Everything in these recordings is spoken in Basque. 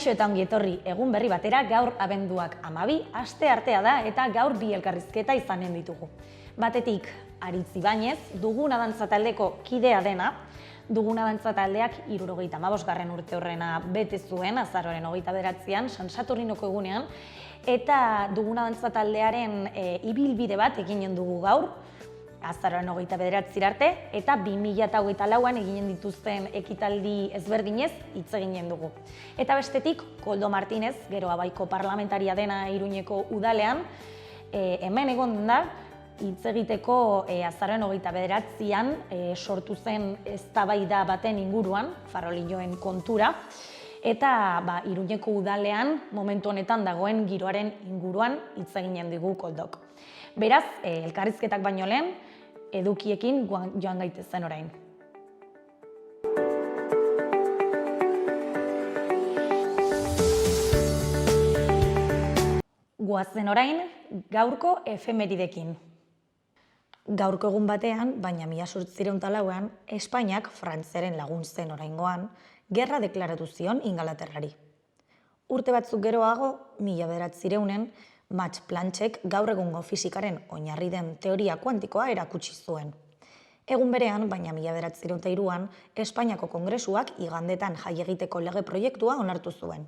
Kaixo eta ongi etorri, egun berri batera gaur abenduak 12, asteartea da eta gaur bi elkarrizketa izanen ditugu. Batetik, Aritz Ibañez, Duguna Dantza taldeko kidea dena. Duguna Dantza taldeak 75. urte horrena bete zuen, azaroaren 29an, San Saturnino egunean, eta Duguna Dantza taldearen ibilbide bat eginen dugu gaur, azaroaren 29 arte, eta 2024an eginen dituzten ekitaldi ezberdinez hitz eginen dugu. Eta bestetik, Koldo Martinez, gero Abaiko parlamentaria dena Iruñeko udalean, hemen egon da, hitz egiteko azaroaren 29an sortu zen eztabaida baten inguruan, farolilloen kontura, eta Iruñeko udalean momentu honetan dagoen giroaren inguruan hitz eginen digu Koldok. Beraz, elkarrizketak baino lehen, edukiekin joan gaitezen orain. Goazen orain, gaurko efemeridekin. Gaurko egun batean, baina 1804an, Espainiak Frantziaren lagun zen oraingoan, gerra deklaratu zion Ingalaterrari. Urte batzuk geroago, 1900en, Max Planckek gaur egungo fisikaren oinarri den teoria kuantikoa erakutsi zuen. Egun berean, baina 1903an, Espainiako Kongresuak igandetan jai egiteko lege proiektua onartu zuen.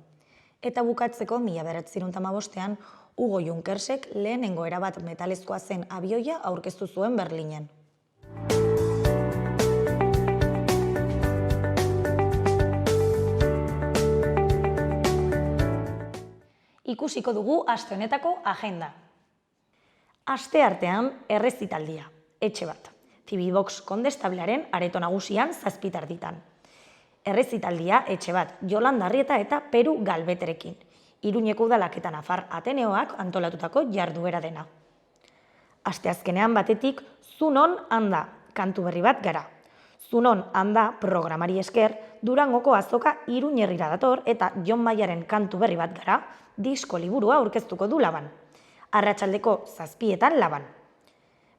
Eta bukatzeko 1915an, Hugo Junkersek lehenengo erabat metalezkoa zen abioia aurkeztu zuen Berlinen. Ikusiko dugu aste honetako agenda. Asteartean errezitaldia, etxe bat. Cibibox Kondestablearen areto nagusian 7:00. Errezitaldia, etxe bat, Yolanda Arrieta eta Peru Galbeterekin. Iruñeko udalak eta Nafar Ateneoak antolatutako jarduera dena. Asteazkenean batetik, Zunon handa, kantu berri bat gara. Zunon handa programari esker, Durangoko azoka Iruñerrira dator eta Jon Maiaren kantu berri bat gara, disko liburua aurkeztuko du Laban. Arratsaldeko 7:00 Laban.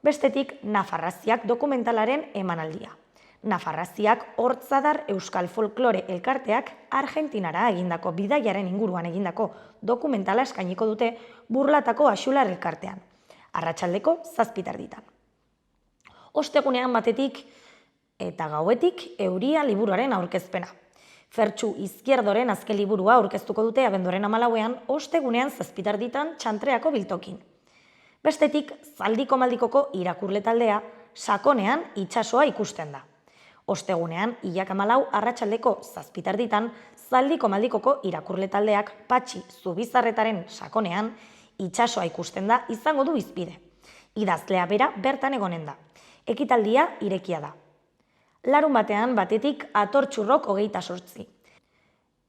Bestetik, Nafarraziak dokumentalaren emanaldia. Nafarraziak Hortzadar Euskal Folklore Elkarteak Argentinara egindako bidaiaren inguruan egindako dokumentala eskainiko dute Burlatako Axular Elkartean. Arratsaldeko 7:00. Ostegunean batetik eta gauetik Euria liburuaren aurkezpena. Fertxu Izquierdoren azken liburua aurkeztuko dute abenduaren 14ean, ostegunean 7:00 Txantreako biltokin. Bestetik, Zaldiko Maldikoko irakurle taldea, sakonean itsasoa ikusten da. Ostegunean, Ilak 14 arratsaldeko 7:00 Zaldiko Maldikoko irakurle taldeak Patxi Zubizarretaren sakonean itsasoa ikusten da izango du hizpide. Idazlea bera bertan egonen da. Ekitaldia irekia da. Larun batean batetik Atortxurrok 28.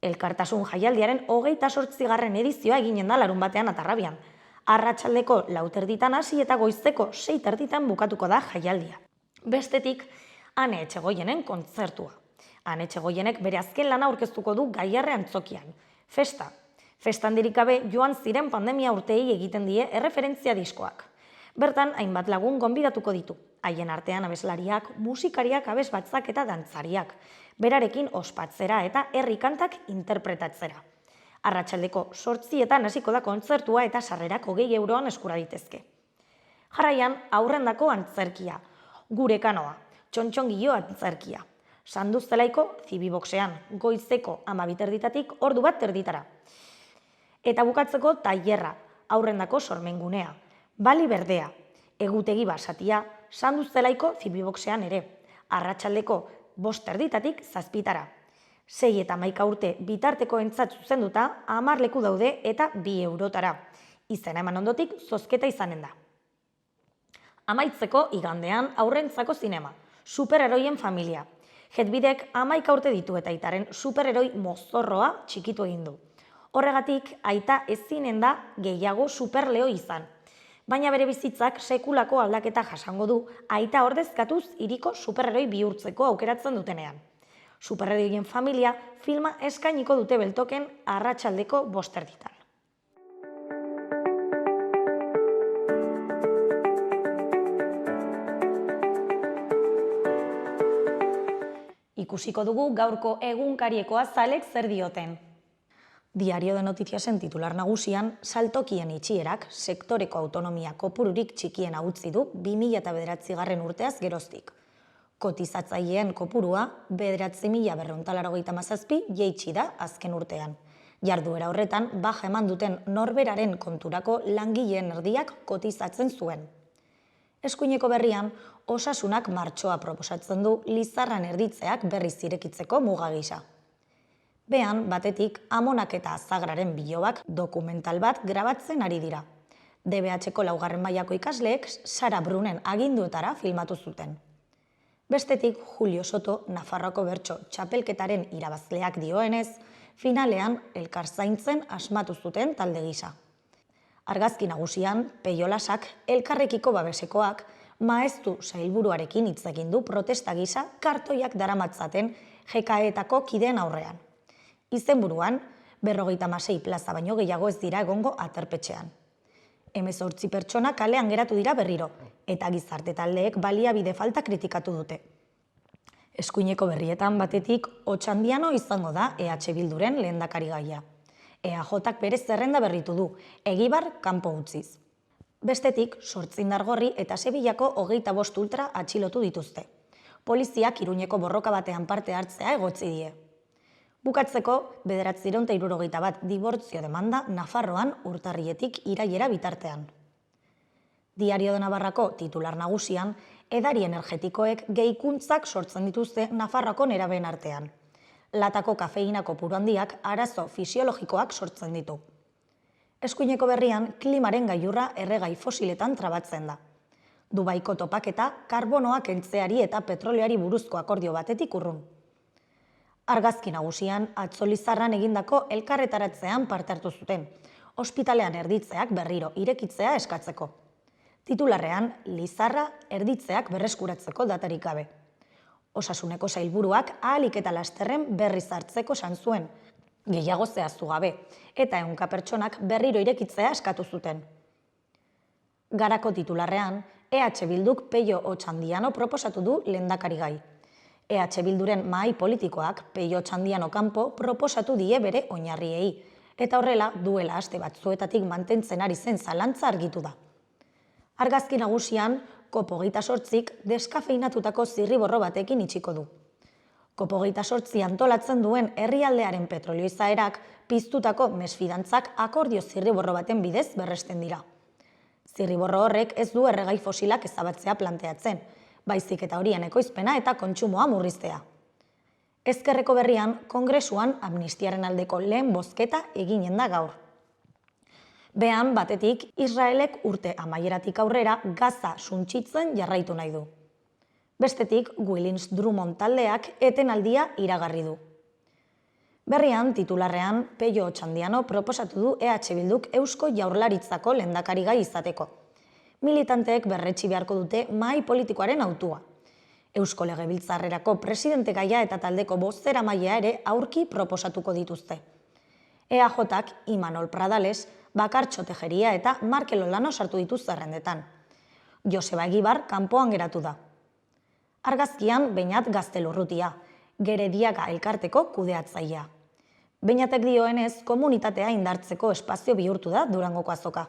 Elkartasun jaialdiaren 28. edizioa eginen da larun batean Atarrabian. Arratsaldeko 4:00 hasi eta goizeko 6:30 bukatuko da jaialdia. Bestetik, Ane Etxegoienen kontzertua. Ane Etxegoienek bere azken lana aurkeztuko du Gaiarre antzokian. Festa. Festandirik gabe joan ziren pandemia urteei egiten die erreferentzia diskoak. Bertan, hainbat lagun gonbidatuko ditu. Haien artean abeslariak, musikariak, abesbatzak eta dantzariak. Berarekin ospatzera eta herri kantak interpretatzera. Arratsaldeko 8:00 hasiko da kontzertua eta sarrerak 20 euroan eskura ditezke. Jarraian, aurrendako antzerkia. Gure kanoa, txontxongilo antzerkia. Sanduztelaiko Cibiboxean, goizeko 12:30 ordu 1:30. Eta bukatzeko tailerra, aurrendako sormengunea. Bali berdea, egutegi basatia, Sanduztelaiko Cibiboxean ere. Arratsaldeko 5:30 7:00. 6 eta 11 urte bitarteko entzat zuzenduta 10 leku daude eta 2 eurotara. Izena eman ondotik zozketa izanen da. Amaitzeko igandean aurrentzako zinema. Superheroien familia. Jetbidek 11 urte ditu eta aitaren superheroi mozorroa txikitu egin du. Horregatik, aita ezinen da gehiago superleo izan. Baina bere bizitzak sekulako aldaketa jasango du aita ordezkatuz hiriko superheroi bihurtzeko aukeratzen dutenean. Superheroien familia filma eskainiko dute beltoken arratsaldeko 5:30. Ikusiko dugu gaurko egunkariekoa zalek zer dioten. Diario de Noticiasen titular nagusian, saltokien itxierak sektoreko autonomia kopururik txikiena utzi du 2009 urteaz geroztik. Kotizatzaileen kopurua 9.297 jeitsi da azken urtean. Jarduera horretan, baja eman duten norberaren konturako langileen erdiak kotizatzen zuen. Eskuineko berrian, osasunak martxoa proposatzen du lizarran erditzeak berriz irekitzeko muga gisa. Behan, batetik, amonak eta azagraren bilobak dokumental bat grabatzen ari dira. DBH-ko 4. mailako ikasleek Sara Brunen aginduetara filmatu zuten. Bestetik, Julio Soto, Nafarroako bertso txapelketaren irabazleak dioenez, finalean elkar zaintzen asmatu zuten talde gisa. Argazki nagusian, Peio Lasak, elkarrekiko babesekoak, maeztu sailburuarekin hitz egin du protesta gisa kartoiak daramatzaten JKE-etako kideen aurrean. Izenburuan, 56 plaza baino gehiago ez dira egongo aterpetxean. 18 pertsona kalean geratu dira berriro, eta gizarte taldeek baliabide falta kritikatu dute. Eskuineko berrietan batetik, Otxandiano izango da EH Bilduren lehendakari gaia. EAJak bere zerrenda berritu du, Egibar kanpo utziz. Bestetik, Sortzindargorri eta Sevillako 25 ultra atxilotu dituzte. Poliziak Iruñeko borroka batean parte hartzea egotzi die. Bukatzeko, 971 dibortzio demanda Nafarroan urtarrietik irailera bitartean. Diario de Navarrako titular nagusian, edari energetikoek gehikuntzak sortzen dituzte Nafarroako nerabeen artean. Latako kafeina kopuru handiak arazo fisiologikoak sortzen ditu. Eskuineko berrian, klimaren gailurra erregai fosiletan trabatzen da. Dubaiko topaketa karbonoa kentzeari eta petroleari buruzko akordio batetik urrun. Argazki nagusian, atzo Lizarran egindako elkarretaratzean parte hartu zuten, ospitalean erditzeak berriro irekitzea eskatzeko. Titularrean, Lizarra erditzeak berreskuratzeko datarik gabe. Osasuneko sailburuak ahalik eta lasterren berriz hartzeko esan zuen, gehiago zehaztu gabe, eta 100 pertsonak berriro irekitzea eskatu zuten. Garako titularrean, EH Bilduk Peio Otxandiano proposatu du lehendakari gai. EH Bilduren mahai politikoak Peio Otxandiano kanpo proposatu die bere oinarriei, eta horrela duela aste batzuetatik mantentzen ari zen zalantza argitu da. Argazki nagusian, COP28 deskafeinatutako zirriborro batekin itxiko du. COP28 antolatzen duen herrialdearen petrolio izaerak piztutako mesfidantzak akordio zirriborro baten bidez berresten dira. Zirriborro horrek ez du erregai fosilak ezabatzea planteatzen, baizik eta horien ekoizpena eta kontsumoa murriztea. Ezkerreko berrian, Kongresuan amnistiaren aldeko lehen bozketa eginen da gaur. Behan, batetik, Israelek urte amaieratik aurrera Gaza suntsitzen jarraitu nahi du. Bestetik, Willings Drummond taldeak etenaldia iragarri du. Berrian, titularrean, Peio Otxandiano proposatu du EH Bilduk Eusko Jaurlaritzako lehendakari gai izateko. Militanteek berretsi beharko dute mahai politikoaren hautua. Eusko Legebiltzarrerako presidente gaia eta taldeko bozeramailea ere aurki proposatuko dituzte. EAJak Imanol Pradales, Bakartxo Tejeria eta Markel Olano sartu dituz zerrendetan. Joseba Egibar kanpoan geratu da. Argazkian Beñat Gaztelurrutia, Gerediaga elkarteko kudeatzailea. Beñatek dioenez, komunitatea indartzeko espazio bihurtu da Durangoko azoka.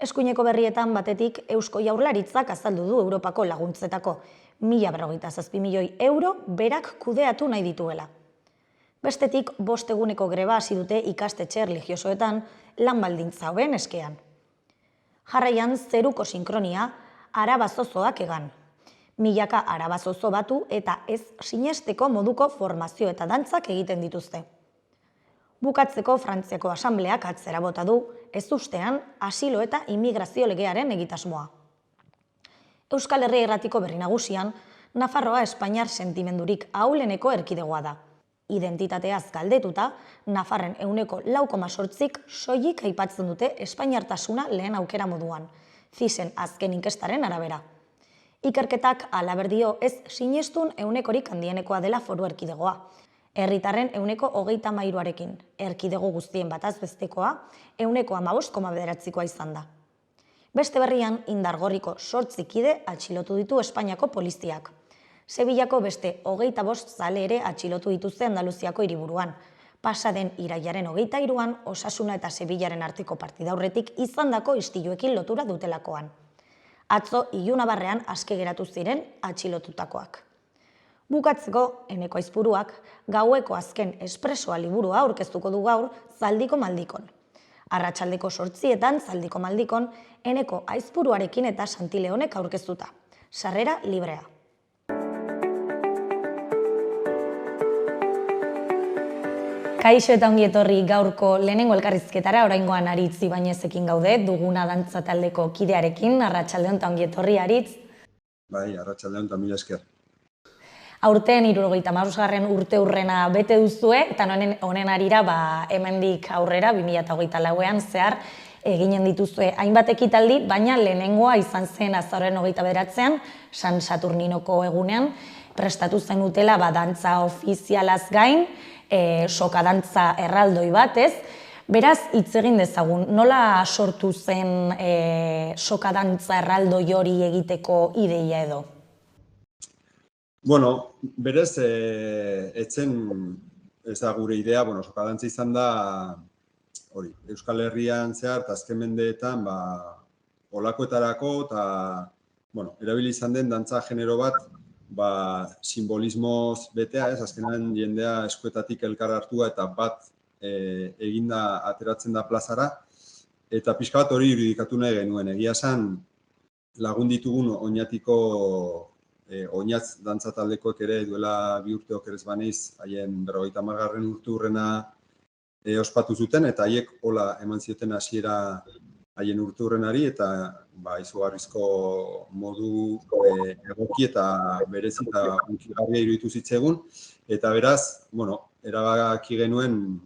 Eskuineko berrietan batetik Eusko Jaurlaritzak azaldu du Europako laguntzetako 1.057 milioi euro berak kudeatu nahi dituela. Bestetik, 5 eguneko greba hasi dute ikastetxe erlijiosoetan lan baldintza hoben eskean. Jarraian, zeruko sinkronia arabazozoak egan. Milaka arabazozo batu eta ez sinesteko moduko formazio eta dantzak egiten dituzte. Bukatzeko Frantziako Asambleak atzera bota du, ez ustean, asilo eta immigrazio legearen egitasmoa. Euskal Herria Irratiko berri nagusian, Nafarroa Espainiar sentimendurik ahuleneko erkidegoa da. Identitateaz galdetuta, Nafarren 4,8%-ik soilik aipatzen dute espainiartasuna lehen aukera moduan, CISen azken inkestaren arabera. Ikerketak alaberdio ez sinestun 100-rik handienekoa dela foru erkidegoa. Herritarren 33%arekin, erkidego guztien bataz bestekoa 15,9%koa izan da. Beste berrian, Indargorriko 8 kide atxilotu ditu Espainiako poliziak. Sevillako beste 25 zale ere atxilotu dituzte Andaluziako hiriburuan. Pasaden irailaren 23an, Osasuna eta Sevillaren arteko partida aurretik izandako istiluekin lotura dutelakoan. Atzo Ilunabarrean aske geratu ziren atxilotutakoak. Bukatzeko, Eneko Aizpuruak gaueko azken espresoa liburua aurkeztuko du gaur Zaldiko Maldikon. Arratsaldeko 8etan Zaldiko Maldikon Eneko Aizpuruarekin eta Santi Leonek aurkeztuta. Sarrera librea. Kaixo eta ongi etorri gaurko lehenengo elkarrizketara, oraingoan Aritz Ibainezekin gaude, duguna dantza taldeko kidearekin. Arratsaldeon eta ongi etorri, Aritz. Bai, arratsaldeon eta mila esker. Aurten 75. urteurrena bete duzue, eta honen harira hemendik aurrera 2024an zehar eginen dituzue hainbat ekitaldi, baina lehenengoa izan zen azaroaren 29an, San Saturninoko egunean, prestatu zen utela dantza ofizialaz gain, soka dantza erraldoi bat, ez? Beraz, hitz egin dezagun, nola sortu zen soka dantza erraldoi hori egiteko ideia edo? Bueno, berez, etzen ez da gure idea, soka dantza izan da, hori, Euskal Herrian zehar, eta azken mendeetan, olakoetarako, eta, erabili izan den dantza genero bat, simbolismoz betea, ez, azkenan jendea eskuetatik elkar hartua eta bat eginda ateratzen da plazara, eta pixka bat hori irudikatu nahi genuen. Egia esan, lagun ditugun oinatiko oinatz dantza taldekoek ere duela 2 urte oker ez baneiz, haien 50. urteurrena ospatu zuten, eta haiek hola eman zioten hasiera haien urteurrenari, eta izugarrizko modu egoki eta berezi eta hunkigarria iruditu zitzegun, eta beraz, erabaki genuen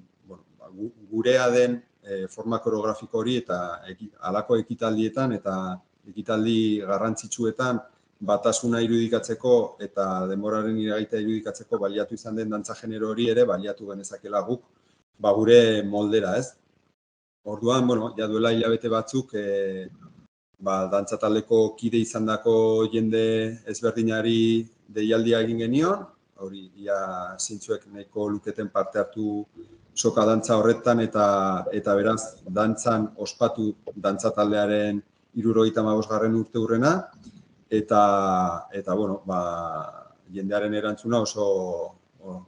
gurea den forma koreografiko hori eta halako ekitaldietan eta ekitaldi garrantzitsuetan batasuna irudikatzeko eta denboraren iragaita irudikatzeko baliatu izan den dantza genero hori ere baliatu genezakela guk gure moldera, ez? Orduan, ja duela hilabete batzuk dantza taldeko kide izandako jende ezberdinari deialdia egin genion, hori ia zintzuek nahiko luketen parte hartu soka dantza horretan eta beraz dantzan ospatu dantza taldearen 75. urteurrena, eta jendearen erantzuna oso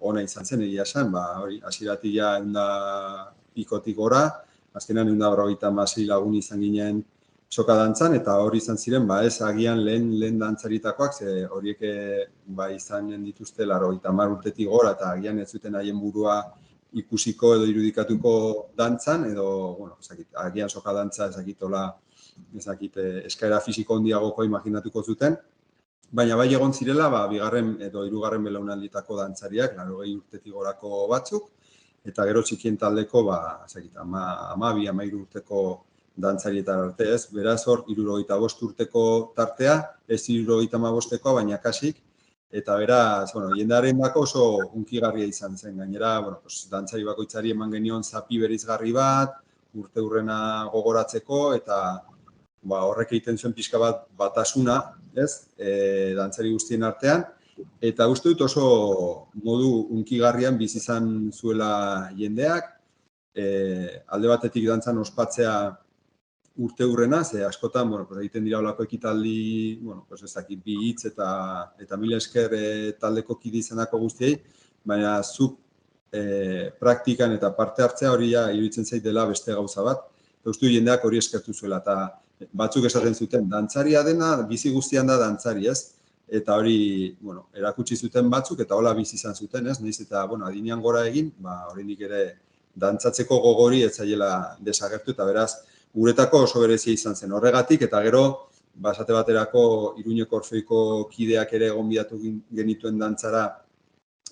ona izan zen, egia esan, hori hasieratik ja 100 pikotik gora, azkenan 156 lagun izan ginen soka dantzan, eta hori izan ziren, ez agian lehen dantzaritakoak, ze horiek izan dituzte 80 urtetik gora, eta agian ez zuten haien burua ikusiko edo irudikatuko dantzan, edo, agian soka dantza eskaera fisiko handiagoko imaginatuko zuten, baina bai egon zirela, 2. edo 3. belaunalditako dantzariak, 80 urtetik gorako batzuk, eta gero txikien taldeko, 12-13 urteko dantzarietan arte, ez? Beraz hor, 75 urteko tartea, ez 75-koa, baina kasik, eta beraz, jendearen dako oso hunkigarria izan zen, gainera, dantzari bakoitzari eman genion zapi berizgarri bat, urteurrena gogoratzeko, eta horrek egiten zuen pixka bat batasuna, ez, dantzari guztien artean, eta uste dut oso modu hunkigarrian bizi izan zuela jendeak, alde batetik dantzan ospatzea urteurrena, ze askotan, egiten dira olako ekitaldi, bi hitz eta mila esker taldeko kide izanako guztiei, baina zuk praktikan eta parte hartzea hori iruditzen zait dela beste gauza bat, eta uste dut jendeak hori eskertu zuela, eta batzuk esaten zuten, dantzaria dena, bizi guztian da dantzari, ez? Eta hori, erakutsi zuten batzuk, eta hola bizi izan zuten, ez? Nahiz eta, adinean gora egin, oraindik ere dantzatzeko gogori ez zaiela desagertu, eta beraz, guretako oso berezia izan zen horregatik, eta gero, esate baterako Iruñeko Orfeoiko kideak ere gonbidatu genituen dantzara,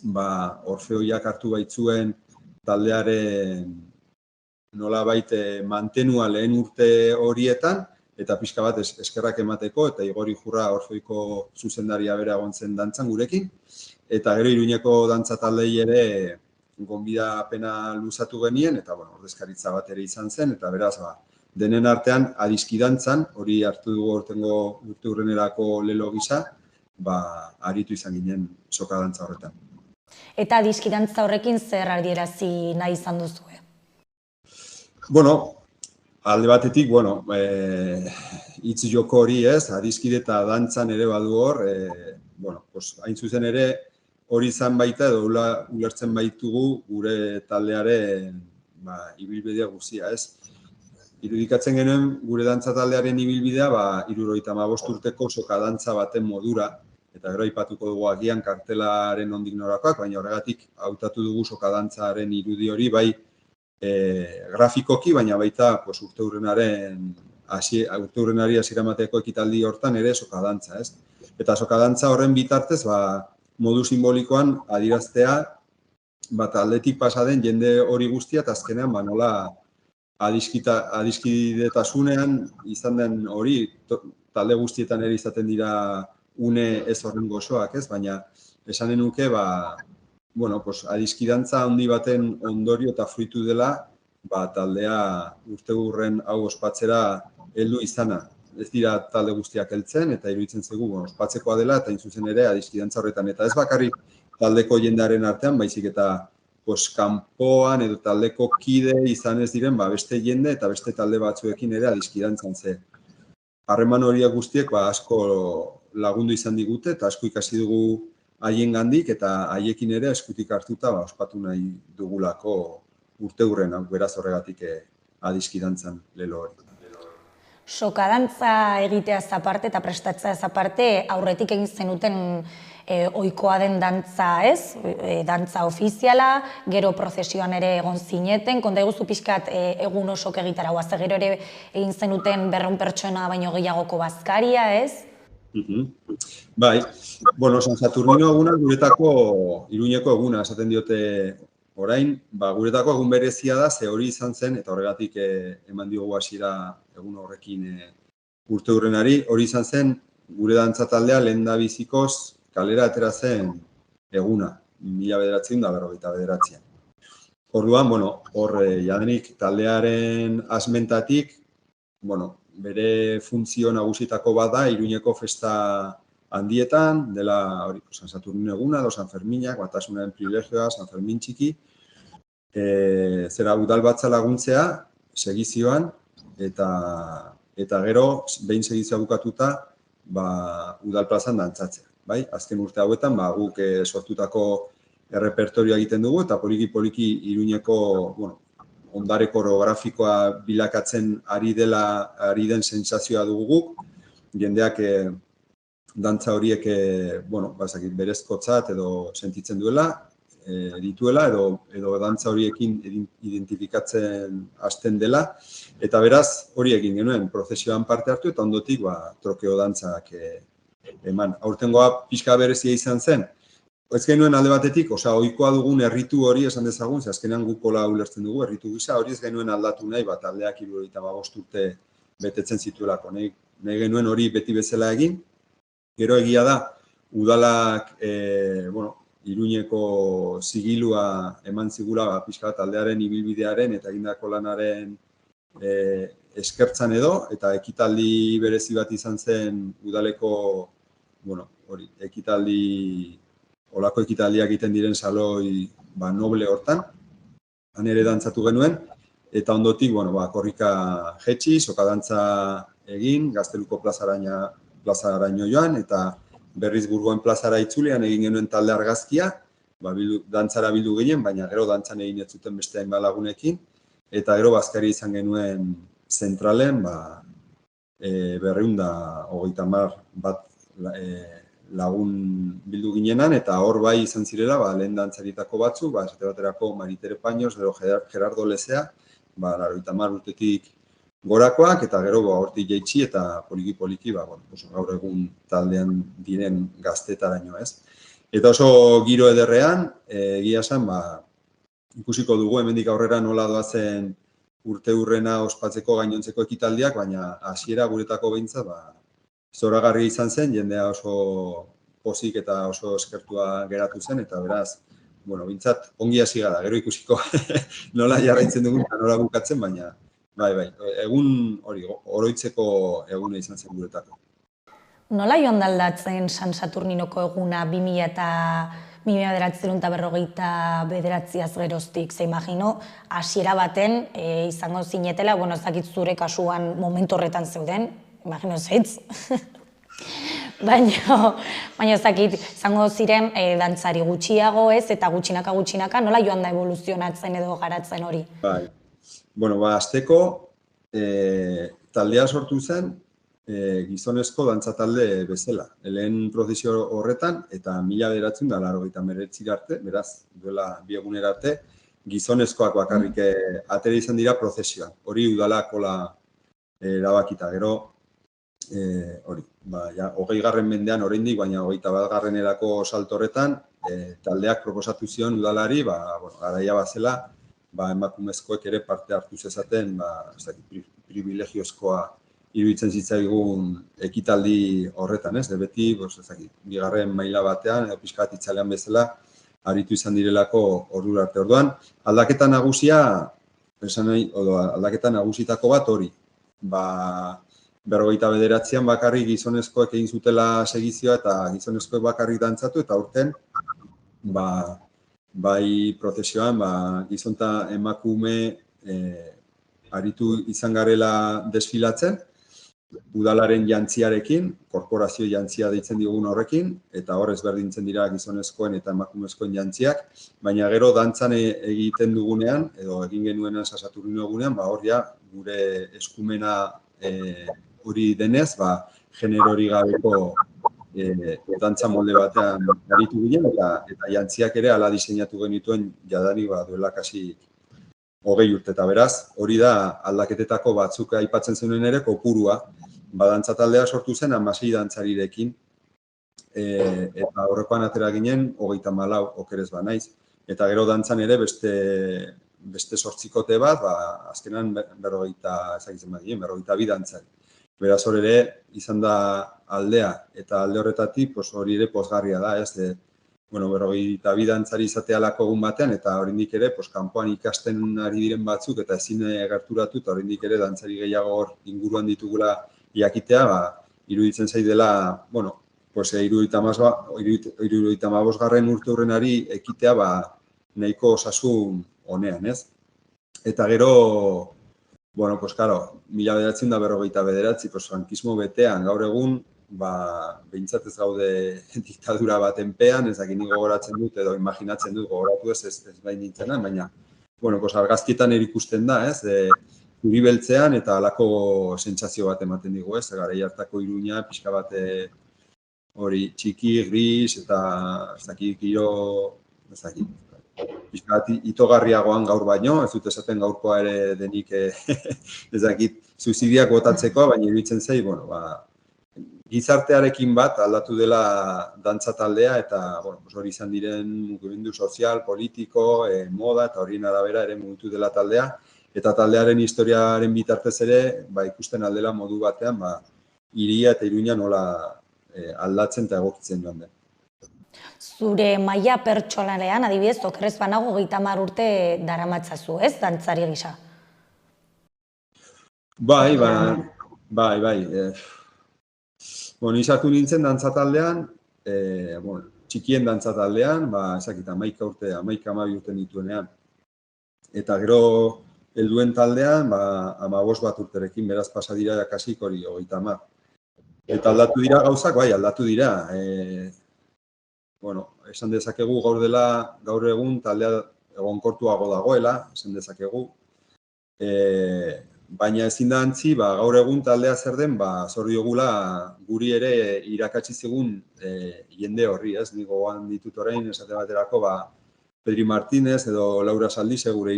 Orfeoiak hartu baitzuen taldearen nolabait mantenua lehen urte horietan, eta pixka bat eskerrak emateko, eta Igor Ijurra Orfeoiko zuzendaria bera egon zen dantzan gurekin, eta gero Iruñeko dantza taldei ere gonbidapena luzatu genien, eta ordezkaritza bat ere izan zen, eta beraz, denen artean adiski dantzan, hori hartu dugu aurtengo urteurrenerako lelo gisa, aritu izan ginen soka dantza horretan. Eta adiskidantza horrekin zer adierazi nahi izan duzue? Bueno, alde batetik, hitz joko hori ez, adiskide eta dantzan ere badu hor, hain zuzen ere hori izan baita edo ulertzen baitugu gure taldearen ibilbidea guztia, ez? Irudikatzen genuen gure dantza taldearen ibilbidea 75 urteko soka dantza baten modura, eta gero aipatuko dugu agian kartelaren nondik norakoak, baina horregatik hautatu dugu soka dantzaren irudi hori bai grafikoki, baina baita urteurrenari hasiera emateko ekitaldi hortan ere soka dantza, ez? Eta soka dantza horren bitartez, modu simbolikoan adieraztea taldetik pasa den jende hori guztia eta azkenean nola adiskidetasunean izan den hori talde guztietan ere izaten dira une ez horren gozoak, ez? Baina esanen nuke adiskidantza handi baten ondorio eta fruitu dela taldea urteurren hau ospatzera heldu izana. Ez dira talde guztiak heltzen eta iruditzen zaigu ospatzekoa dela eta hain zuzen ere adiskidantza horretan. Eta ez bakarrik taldeko jendearen artean, baizik eta kanpoan edo taldeko kide izan ez diren beste jende eta beste talde batzuekin ere adiskidantzan ze. Harreman horiek guztiek asko lagundu izan digute eta asko ikasi dugu haiengandik eta haiekin ere eskutik hartuta ospatu nahi dugulako urteurren hau, beraz horregatik adiskidantzan lelo hori. Soka dantza egiteaz aparte eta prestatzeaz aparte aurretik egin zenuten ohikoa den dantza, ez? Dantza ofiziala, gero prozesioan ere egon zineten, konta eguzu pixkat egun osok egitaragoa, ze gero ere egin zenuten 200 pertsona baino gehiagoko bazkaria, ez? Bai, San Saturnino eguna guretako Iruñeko eguna esaten diote orain, guretako egun berezia da, ze hori izan zen, eta horregatik eman diogu hasiera egun horrekin urteurrenari, hori izan zen gure dantza taldea lehendabizikoz kalera atera zen eguna, 1959. Orduan, hor jadenik taldearen asmentatik, bere funtzio nagusitako bat da Iruñeko festa handietan, dela San Saturnino eguna, edo San Ferminak, batasunaren privilegioa, San Fermin txiki, zera udalbatza laguntzea, segizioan, eta gero, behin segizioa bukatuta, udalplazan dantzatzea. Azken urte hauetan, guk sortutako errepertorioa egiten dugu, eta poliki-poliki Iruñeko, ondare koreografikoa bilakatzen ari den sentsazioa dugu guk, jendeak dantza horiek berezkotzat edo sentitzen dituela edo dantza horiekin identifikatzen hasten dela, eta beraz hori egin genuen prozesioan parte hartu eta ondotik trokeo dantzak eman. Aurtengoa pixka berezia izan zen, ez genuen alde batetik, ohikoa dugun erritu hori esan dezagun, ze azkenean guk hola ulertzen dugu, erritu gisa, hori ez genuen aldatu nahi, taldeak 75 urte betetzen zituelako. Nahi genuen hori beti bezala egin, gero egia da, udalak Iruñeko zigilua eman zigula pixka taldearen ibilbidearen eta egindako lanaren eskertzan edo, eta ekitaldi berezi bat izan zen udaleko, olako ekitaldiak egiten diren saloi noble hortan, han ere dantzatu genuen, eta ondotik, korrika jetxi, soka dantza egin, Gazteluko plazaraino joan, eta berriz Burgoen plazara itzulean egin genuen talde argazkia, dantzara bildu ginen, baina gero dantzan egin ez zuten beste hainbat lagunekin, eta gero bazkari izan genuen zentralen, 230 bat lagun bildu ginenan, eta hor bai izan zirela, lehen dantzaritako batzu, esate baterako Maritere Paños, gero Gerardo Lezea, 80 urtetik gorakoak, eta gero hortik jaitsi eta poliki-poliki, gaur egun taldean diren gaztetaraino, ez? Eta oso giro ederrean, egia esan, ikusiko dugu hemendik aurrera nola doazen urteurrena ospatzeko gainontzeko ekitaldiak, baina hasiera guretako behintzat, zoragarria izan zen, jendea oso pozik eta oso eskertua geratu zen, eta beraz, behintzat ongi hasi gara, gero ikusiko nola jarraitzen dugun eta nola bukatzen, baina bai, egun hori, oroitzeko eguna izan zen guretako. Nola joan aldatzen San Saturninoko eguna 1959az geroztik, ze imagino, hasiera baten izango zinetela, bueno, ez dakit zure kasuan momentu horretan zeuden, imagino zeitz. Baina ez dakit, izango ziren dantzari gutxiago ez, eta gutxinaka, nola joan da evoluzionatzen edo garatzen hori? Bai. Bueno, azteko taldea sortu zen gizonezko dantza talde bezala. Lehen prozesio horretan, eta 1989 arte, beraz, duela 2 egunera arte, gizonezkoak bakarrik atera izan dira prozesioan. Hori udalakola erabakita, gero, hori, 20. mendean oraindik, baina 21. salto horretan, taldeak proposatu zion udalari, garaia bazela, emakumezkoek ere parte hartu zezaten, privilegiozkoa iruditzen zitzaigun ekitaldi horretan, ez? Beti, 2. maila batean, pixka bat itzalean bezala, aritu izan direlako ordura arte. Orduan, aldaketa nagusia, aldaketa nagusitako bat hori. 59an bakarrik gizonezkoek egin zutela segizioa eta gizonezkoek bakarrik dantzatu, eta aurten, bai prozesioan, gizon eta emakume aritu izan garela desfilatzen, udalaren jantziarekin, korporazio jantzia deitzen digun horrekin, eta hor ezberdintzen dira gizonezkoen eta emakumezkoen jantziak, baina gero dantzan egiten dugunean, edo egin genuenan Saturno egunean, hor gure eskumena hori denez, genero hori gabeko dantza molde batean aritu ginen, eta jantziak ere hala diseinatu genituen jadanik duela kasi 20 urte, eta beraz, hori da aldaketetako batzuk aipatzen zenuen ere kopurua, dantza taldea sortu zen 16 dantzarirekin, eta horrekoan atera ginen 34 okerez banaiz, eta gero dantzan ere beste 8 bat, azkenan 42 dantzari. Beraz, hor ere, izan da aldea, eta alde horretatik hori ere pozgarria da, ez? 42 dantzari izatealako egun batean, eta oraindik ere kanpoan ikasten ari diren batzuk, eta ezin gerturatu, eta oraindik ere dantzari gehiago hor inguruan ditugula jakitea, iruditzen zait dela, 75. urte hurrenari ekitea nahiko osasun honean, ez? Eta gero, 1959, frankismo betean, gaur egun, behintzat ez gaude diktadura batenpean, ez dakit ni gogoratzen dut, edo imaginatzen dut, gogoratu ez bain nintzena, baina, argazkietan erikusten da, ez? Zuri beltzean eta halako sentsazio bat ematen digu, ez? Garai hartako Iruña, pixka bat hori txiki, gris, eta ez dakit, giro, ez dakit, pixka bat itogarriagoan gaur baino, ez dut esaten gaurkoa ere denik, ez dakit, suizidiak botatzeko, baina iruditzen zei, gizartearekin bat aldatu dela dantza taldea, eta hori izan diren mugimendu sozial, politiko, moda, eta horien arabera ere mugitu dela taldea, eta taldearen historiaren bitartez ere, ikusten aldela modu batean, hiria eta Iruña nola aldatzen eta egokitzen joan den. Zure maila pertsonalean, adibidez, okerrez banago 30 urte daramatzazu, ez, dantzari gisa? Bai. Ni sartu nintzen dantza taldean, txikien dantza taldean, 11 urte, 12 urte nituenean. Eta gero helduen taldean, 15 bat urterekin, beraz pasa dira kasik hori 30. Eta aldatu dira gauzak, aldatu dira. Esan dezakegu gaur egun taldea egonkortuago dagoela, esan dezakegu. Baina ezin da antzi, gaur egun taldea zer den, zor diogula guri ere irakatsi zigun jende horri, ez? Ni gogoan ditut orain, esate baterako, Pedri Martínez edo Laura Saldize gure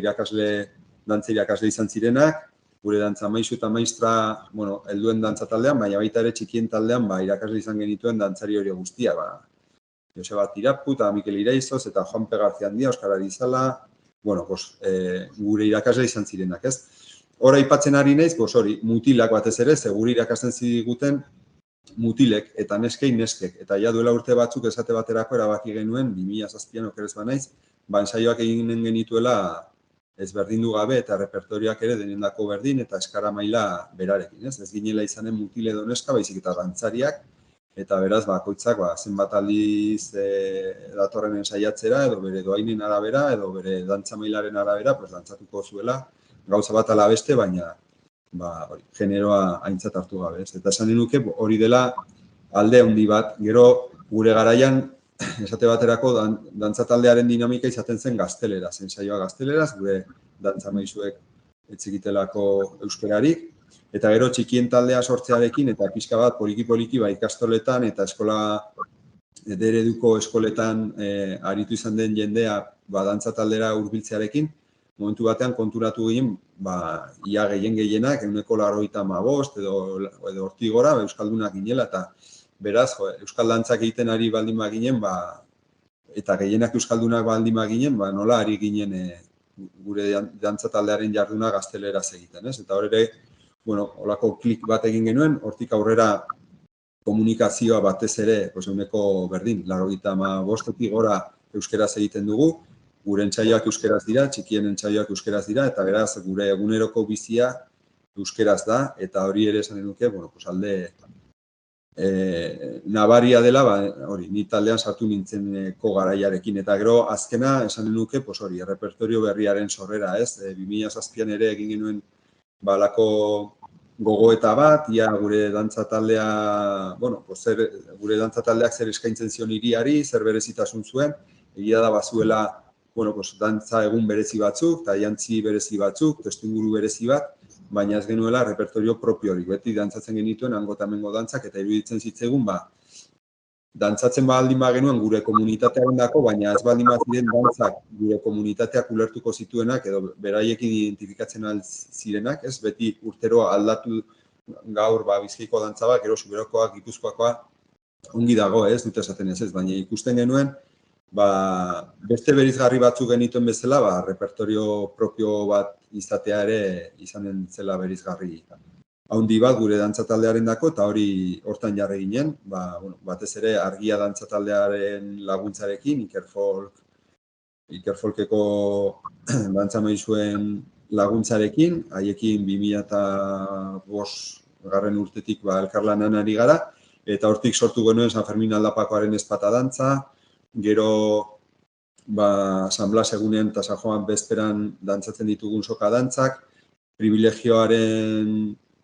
dantza irakasle izan zirenak, gure dantza maisu eta maistra, helduen dantza taldean, baina baita ere txikien taldean, irakasle izan genituen dantzari hori guztia, Joseba Tirapu eta Mikel Iraizoz eta Juanpe García Handia, Oskar Arizala, gure irakasle izan zirenak, ez? Hora aipatzen ari naiz, mutilak batez ere, gure irakasten ziguten mutilek eta neskek. Eta duela urte batzuk esate baterako erabaki genuen, 2007an okerez banaiz, ensaioak eginen genituela ezberdindu gabe eta repertorioak ere denendako berdin eta eskara maila berarekin, ez? Ez ginela izanen mutil edo neska, baizik eta dantzariak, eta beraz, bakoitzak zenbat aldiz datorren ensaiatzera, edo bere doainen arabera, edo bere dantza mailaren arabera, dantzatuko zuela, gauza bat ala beste, baina generoa aintzat hartu gabe. Eta esan nuke hori dela alde handi bat, gero gure garaian, esate baterako, dantza taldearen dinamika izaten zen gazteleraz, ensaioa gazteleraz, gure dantza maisuek etzikitelako euskerarik, eta gero txikien taldea sortzearekin, eta pixka bat poliki-poliki ikastoletan eta eskola ereduko eskoletan aritu izan den jendea dantza taldera hurbiltzearekin, momentu batean konturatu ginen, ia gehienak, 95% edo hortik gora, euskaldunak ginela, eta beraz, euskal dantzak egiten ari baldin baginen, eta gehienak euskaldunak baldin baginen, nola ari ginen gure dantza taldearen jarduna gazteleraz egiten, ez? Eta hor ere, holako klik bat egin genuen, hortik aurrera komunikazioa batez ere, eguneko berdin, 95%tik gora euskeraz egiten dugu, gure entsaioak euskeraz dira, txikien entsaioak euskeraz dira, eta beraz, gure eguneroko bizia euskeraz da, eta hori ere esan nuke, alde nabaria dela, hori, ni taldean sartu nintzeneko garaiarekin, eta gero azkena esan nuke, hori, errepertorio berriaren sorrera, ez? 2007an ere egin genuen balako gogoeta bat, ia gure dantza taldea, gure dantza taldeak zer eskaintzen zion hiriari, zer berezitasun zuen, egia da bazuela, dantza egun berezi batzuk, eta jantzi berezi batzuk, testuinguru berezi bat, baina ez genuela repertorio propio hori. Beti dantzatzen genituen hango eta hemengo dantzak, eta iruditzen zitzaigun, dantzatzen baldin genuen gure komunitatearen dako, baina ez baldin ziren dantzak gure komunitateak ulertuko zituenak, edo beraiekin identifikatzen zirenak, ez? Beti urtero aldatu gaur Bizkaiko dantza bat, gero Zuberokoak, Gipuzkoakoa, ongi dago, ez? Dut esaten ez, baina ikusten genuen, beste berizgarri batzuk genituen bezala, repertorio propio bat izatea ere izanen zela berizgarri handi bat gure dantza taldearen dako, eta hori hortan jarri ginen, batez ere argia dantza taldearen laguntzarekin, Ikerfolkeko dantza maisuen laguntzarekin, haiekin 2005 urtetik elkarlanan ari gara, eta hortik sortu genuen San Fermin aldapakoaren ezpata dantza, gero San Blas egunean eta San Joan bezperan dantzatzen ditugun soka dantzak,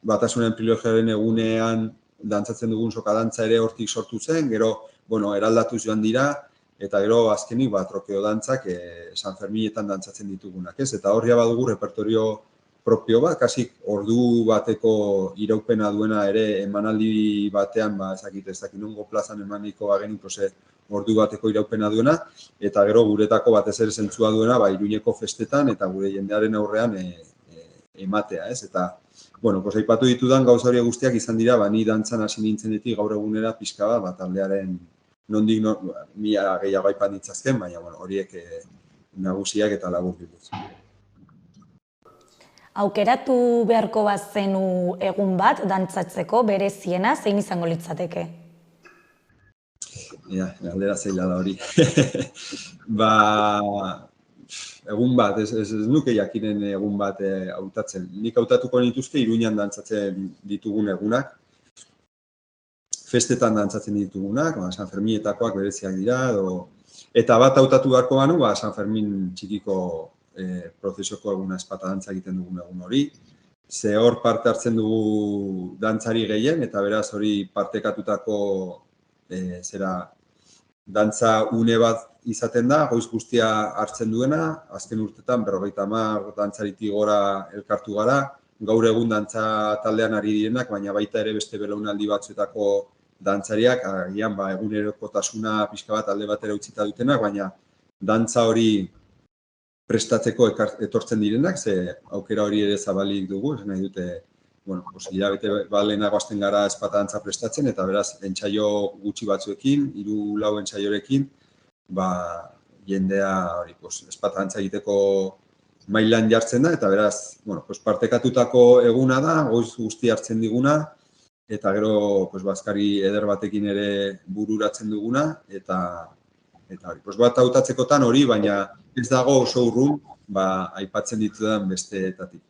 Batasunen privilegioaren egunean dantzatzen dugun soka dantza ere hortik sortu zen, gero, eraldatuz joan dira, eta gero azkenik trokeo dantzak San Ferminetan dantzatzen ditugunak, ez? Eta horria badugu repertorio propio bat, kasik ordu bateko iraupena duena ere emanaldi batean, ez dakit nongo plazan emaniko bagenik, ordu bateko iraupena duena, eta gero guretako batez ere zentzua duena, Iruñeko festetan eta gure jendearen aurrean ematea, ez? Eta, aipatu ditudan gauza hori guztiak izan dira, ni dantzan hasi nintzenetik gaur egunera pixka bat, taldearen nondik mila gehiago aipat ditzazken, baina horiek nagusiak eta labur bilduz. Aukeratu beharko bazenu egun bat dantzatzeko bereziena, zein izango litzateke? Galdera zaila da hori. Egun bat, ez nuke jakinen egun bat hautatzen. Nik hautatuko nituzke Iruñan dantzatzen ditugun egunak, festetan dantzatzen ditugunak, San Ferminetakoak bereziak dira, eta bat hautatu beharko banu, San Fermin txikiko prozesoko eguna ezpata dantza egiten dugun egun hori. Ze hor parte hartzen dugu dantzari gehien, eta beraz hori partekatutako dantza une bat izaten da, goiz guztia hartzen duena, azken urtetan 50 dantzaritik gora elkartu gara, gaur egun dantza taldean ari direnak, baina baita ere beste belaunaldi batzuetako dantzariak, agian egunerokotasuna pixka bat alde batera utzita dutenak, baina dantza hori prestatzeko etortzen direnak, ze aukera hori ere zabalik dugu, esan nahi dute, hilabete lehenago hasten gara ezpata dantza prestatzen, eta beraz, entsaio gutxi batzuekin, 3-4 entsaiorekin, jendea ezpata dantza egiteko mailan jartzen da, eta beraz, partekatutako eguna da, goiz guzti hartzen diguna, eta gero bazkari eder batekin ere bururatzen duguna, eta bat hautatzekotan hori, baina ez dago oso urrun, aipatzen ditudan besteetatik.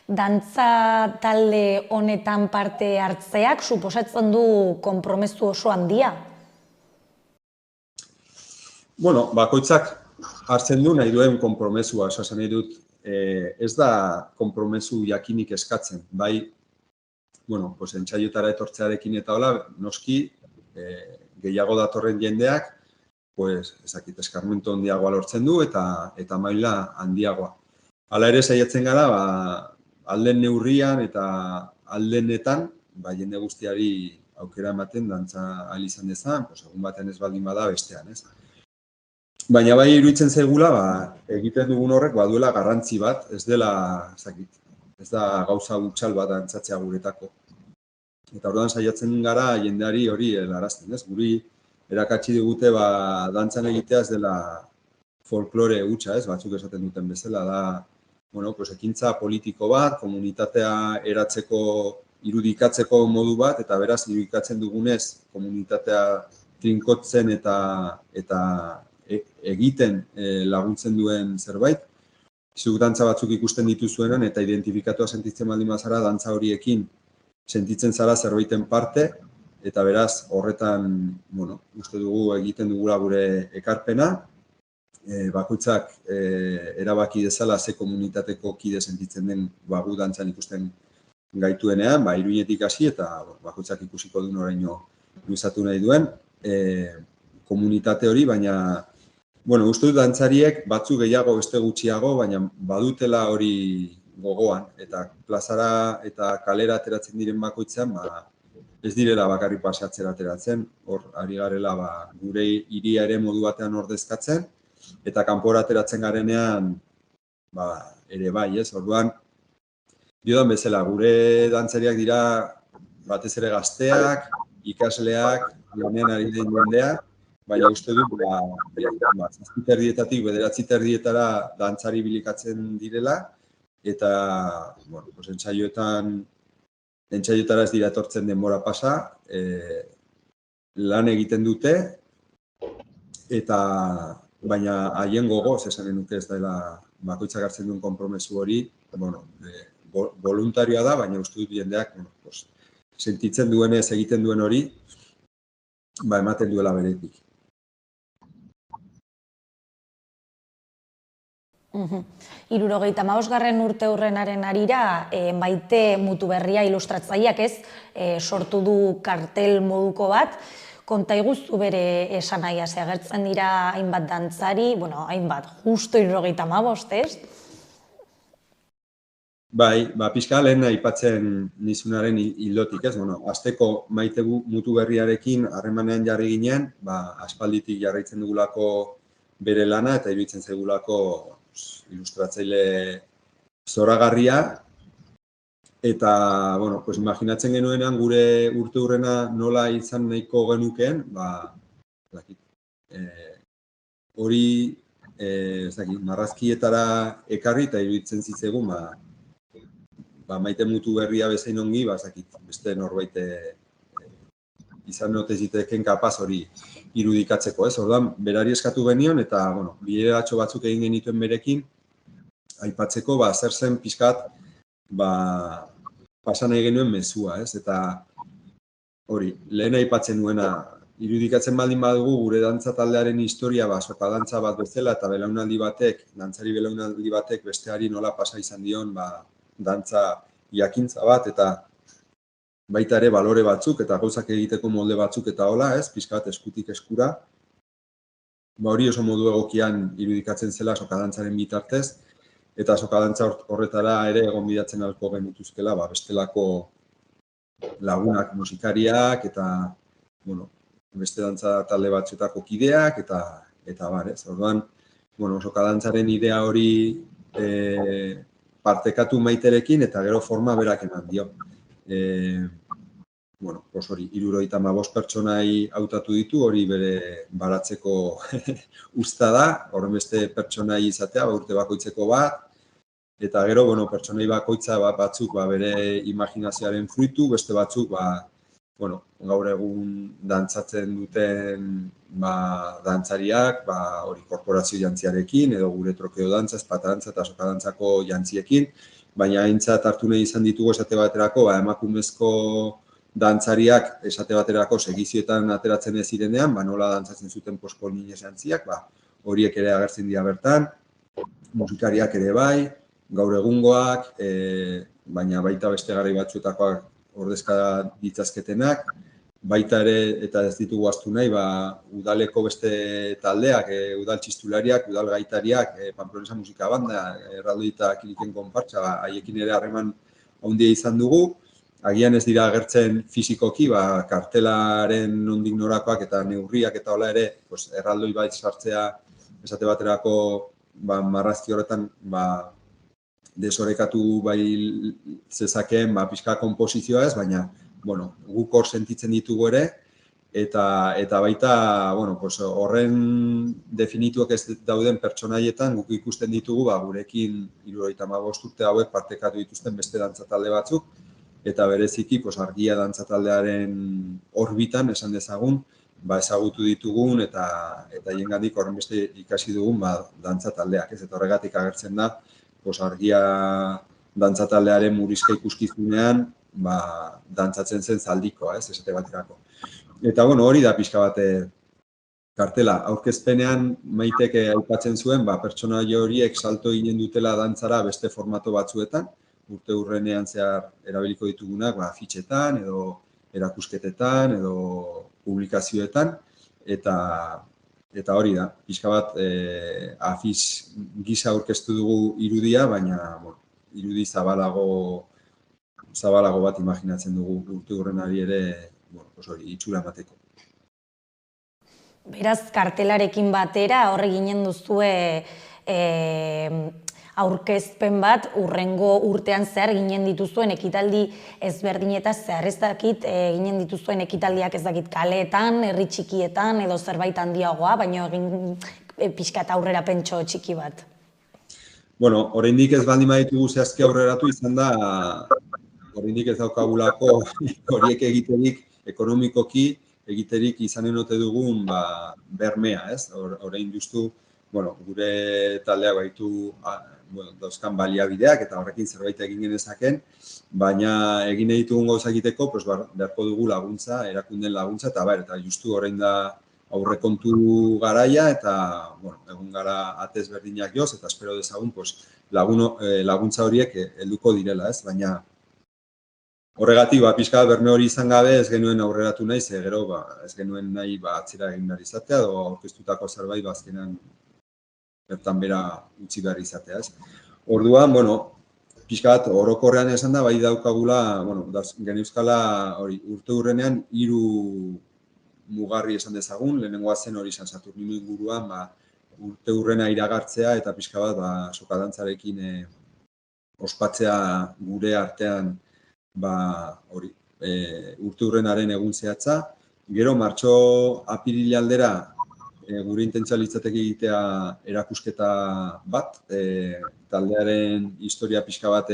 Dantza talde honetan parte hartzeak suposatzen du konpromezu oso handia? Bueno, bakoitzak hartzen du nahi duen konpromesua, esan nahi dut, ez da konpromesu jakinik eskatzen, bai, bueno, pues entzaiotara etortzearekin eta hola, noski, gehiago datorren jendeak, pues, ezakit, eskarmentu handiagoa lortzen du eta maila handiagoa. Hala ere saiatzen gara, alden neurrian eta aldenetan, jende guztiari aukera ematen dantza ahal izan dezan, pues, egun baten ez baldin bada bestean, ez? Baina bai iruditzen zaigula, egiten dugun horrek baduela garrantzi bat, ez dela, ezakit, ez da gauza gutxal bat dantzatzea guretako. Eta orduan saiatzen gara jendeari hori helarazten, ez? Guri erakatsi digute dantzan egitea ez dela folklore hutsa, ez? Batzuk esaten duten bezala da, bueno, pues ekintza politiko bat, komunitatea eratzeko, irudikatzeko modu bat, eta beraz irudikatzen dugunez komunitatea trinkotzen eta egiten laguntzen duen zerbait. Zuk dantza batzuk ikusten dituzuenan eta identifikatua sentitzen baldin bazara dantza horiekin sentitzen zara zerbaiten parte, eta beraz horretan, bueno, uste dugu egiten dugula gure ekarpena, bakoitzak erabaki dezala ze komunitateko kide sentitzen den gu dantzan ikusten gaituenean, Iruñetik hasi eta bakoitzak ikusiko du noraino luzatu nahi duen komunitate hori, baina bueno, uste dut dantzariek batzuk gehiago beste gutxiago, baina badutela hori gogoan, eta plazara eta kalera ateratzen diren bakoitzean, ez direla bakarrik pasatzera ateratzen, hor ari garela gure hiria ere modu batean ordezkatzen, eta kanpora ateratzen garenean ere bai, ez? Orduan, diodan bezala, gure dantzariak dira batez ere gazteak, ikasleak, lanean ari den jendea, baina uste dut, 7:30-etatik 9:30-etara dantzari bilikatzen direla, eta, bueno, entsaioetara ez dira etortzen denbora pasa, lan egiten dute, eta baina haien gogoz esanen nuke ez dela bakoitzak hartzen duen konpromesu hori, bueno, voluntarioa da, baina uste dut jendeak, bueno, sentitzen duenez egiten duen hori, ematen duela beretik. 75. urte hurrenaren harira, Maite Mutuberria ilustratzaileak sortu du kartel moduko bat. Konta iguzu bere esanahia, agertzen dira hainbat dantzari, hainbat, justo 75, ez? Bai, pixka lehen aipatzen nizunaren hildotik, ez? Hasteko Maite Mutuberriarekin harremanean jarri ginen, aspalditik jarraitzen dugulako bere lana eta iruditzen zaigulako ilustratzaile zoragarria, eta, imaginatzen genuenean gure urte hurrena nola izan nahiko genukeen, hori, marrazkietara ekarri eta iruditzen zitzaigun, Maite Mutuberria bezain ongi, beste norbait izan ote ziteken kapaz hori irudikatzeko, ez? Orduan, berari eskatu genion eta, bileratxo batzuk egin genituen berekin, aipatzeko, zer zen pixkat, pasa nahi genuen mezua, ez? Eta hori, lehen aipatzen nuena, irudikatzen baldin badugu gure dantza taldearen historia, soka dantza bat bezala eta dantzari belaunaldi batek besteari nola pasa izan dion, dantza jakintza bat eta baita ere balore batzuk eta gauzak egiteko molde batzuk eta hola, ez, pixkat eskutik eskura. Hori oso modu egokian irudikatzen zela sokadantzaren bitartez, eta sokadantza horretara ere egonbidatzen ahalko genituzkela, bestelako lagunak musikariak eta, beste dantza talde batzuetako kideak eta bar, ez. Orduan, sokadantzaren idea hori partekatu Maiterekin eta gero forma berak eman dio. Hori, 75 pertsonai hautatu ditu, hori bere baratzeko usta da, horren beste pertsonai izatea, urte bakoitzeko bat, eta gero, pertsonai bakoitza batzuk bere imaginazioaren fruitu, beste batzuk, gaur egun dantzatzen duten dantzariak, hori korporazio jantziarekin, edo gure trokeo dantza, espatantza eta sokadantzako jantziekin, baina aintzat hartu nahi izan ditugu esate baterako, emakumezko dantzariak esate baterako segizioetan ateratzen ez zirenean, nola dantzatzen zuten postkolonialistantziak, horiek ere agertzen dira bertan, musikariak ere bai, gaur egungoak, baina baita beste garai batzuetakoak ordezka ditzazketenak, baita ere, eta ez ditugu ahaztu nahi, udaleko beste taldeak, udal txistulariak, udal gaitariak, Pamplonesa musika banda, erraldoi eta kiliken konpartsa, haiekin ere harreman handia izan dugu. Agian ez dira agertzen fizikoki, kartelaren nondik norakoak eta neurriak eta hola ere, erraldoi bait sartzea esate baterako marrazki horretan desorekatu bai zezakeen pixka konposizioa ez, baina guk hor sentitzen ditugu ere, eta baita horren definituak ez dauden pertsonaietan guk ikusten ditugu gurekin 75 urte hauek partekatu dituzten beste dantzatalde batzuk, eta bereziki argia dantzataldearen orbitan esan dezagun, ezagutu ditugun eta haiengandik horren beste ikasi dugun dantzataldeak, ez, eta horregatik agertzen da argia dantzataldearen murrizka ikuskizunean dantzatzen zen zaldikoa, ez, esate baterako. Eta hori da pixka bat kartela, aurkezpenean Maitek aipatzen zuen, pertsonaia horiek salto eginen dutela dantzara beste formato batzuetan, urte hurrenean zehar erabiliko ditugunak afitxetan edo erakusketetan edo publikazioetan, eta hori da, pixka bat afiz gisa aurkeztu dugu irudia, baina irudi zabalago bat imaginatzen dugu urte hurrenari ere itxura emateko. Beraz, kartelarekin batera horre ginen duzue aurkezpen bat, urrengo urtean zehar ginen dituzuen ekitaldi ezberdinetaz zehar ez dakit, ginen dituzuen ekitaldiak ez dakit kaleetan, herri txikietan edo zerbait handiagoa, baina egin pixka eta aurrera pentso txiki bat. Oraindik ez baldin baditugu zehazki aurreratu izan da, oraindik ez daukagulako horiek egiterik ekonomikoki, egiterik izanen ote dugun bermea, ez? Orain justu, gure taldeak baitu dauzkan baliabideak eta horrekin zerbait egin genezaken, baina egin ditugun gauza egiteko, beharko dugu laguntza, erakundeen laguntza, eta justu orain da aurrekontu garaia, eta egun gara atez berdinak joz, eta espero dezagun laguntza horiek helduko direla, ez? Baina horregatik, pixka berme hori izan gabe ez genuen aurreratu nahi, ze gero ez genuen nahi atzera egin behar izatea, edo aurkeztutako zerbait azkenan bertan bera utzi behar izatea, ez. Orduan, pixka bat orokorrean esan da, bai daukagula, geneuzkala urte hurrenean 3 mugarri esan dezagun, lehenengoa zen hori izan Saturnino inguruan, urte hurrena iragartzea eta pixka bat sokadantzarekin ospatzea gure artean urte hurrenaren egun zehatza. Gero, martxo apirila aldera gure intentzioa litzateke egitea erakusketa bat, taldearen historia pixka bat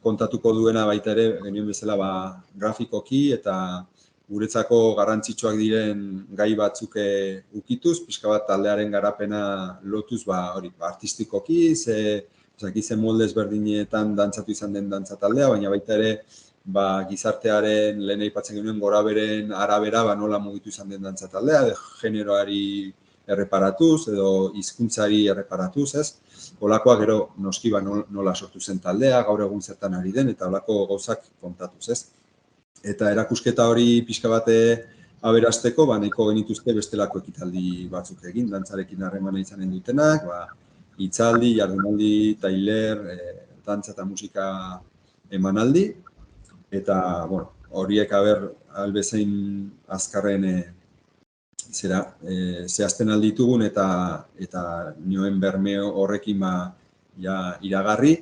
kontatuko duena baita ere, genuen bezala grafikoki eta guretzako garrantzitsuak diren gai batzuk ukituz, pixka bat taldearen garapena lotuz artistikoki, ze molde ezberdinetan dantzatu izan den dantza taldea, baina baita ere gizartearen lehen aipatzen genuen goraberen arabera nola mugitu izan den dantza taldea, generoari erreparatuz edo hizkuntzari erreparatuz, ez? Holakoa gero noski nola sortu zen taldea, gaur egun zertan ari den, eta holako gauzak kontatuz, ez? Eta erakusketa hori pixka bate aberasteko, nahiko genituzke bestelako ekitaldi batzuk egin, dantzarekin harremana izanen dutenak, hitzaldi, jardunaldi, tailer, dantza eta musika emanaldi, eta horiek albezain azkarren zehazten alditugun eta nioen berme horrekin iragarri,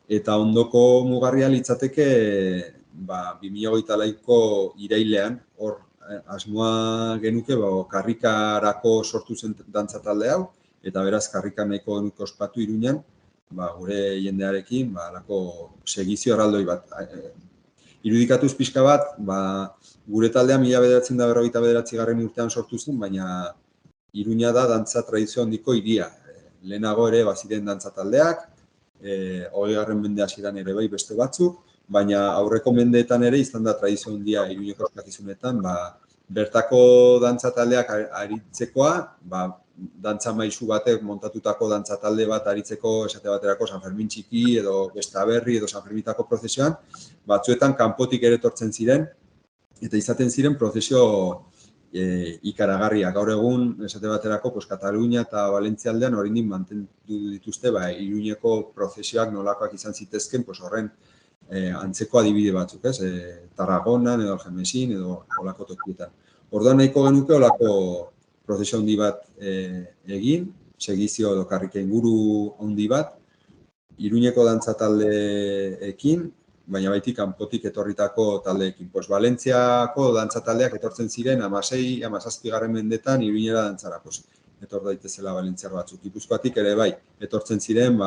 eta ondoko mugarria litzateke 2024ko irailean, hor asmoa genuke karrikarako sortu zen dantza talde hau, eta beraz karrikan nahiko genuke ospatu Iruñan, gure jendearekin, alako segizio erraldoi bat. Irudikatuz pixka bat, gure taldea 1949 urtean sortu zen, baina Iruña da dantza tradizio handiko hiria. Lehenago ere baziren dantza taldeak, 20. mende hasieran ere bai beste batzuk, baina aurreko mendeetan ere izan da tradizio handia Iruñeko ospakizunetan, bertako dantza taldeak aritzekoa, dantza maisu batek montatutako dantza talde bat aritzeko esate baterako San Fermin txiki edo Bestaberri edo San Fermitako prozesioan, batzuetan kanpotik ere etortzen ziren eta izaten ziren prozesio ikaragarriak. Gaur egun esate baterako Katalunia eta Valentzia aldean oraindik mantendu dituzte Iruñeko prozesioak nolakoak izan zitezken horren antzeko adibide batzuk, Tarragonan edo Algemesin edo olako tokietan. Orduan nahiko genuke olako prozesio handi bat egin, segizio edo karrika inguru handi bat, Iruñeko dantza taldeekin, baina baitik kanpotik etorritako taldeekin. Valentziako dantza taldeak etortzen ziren 16-17 mendetan Iruñera dantzara. Etor daitezela valentziar batzuk. Gipuzkoatik ere bai, etortzen ziren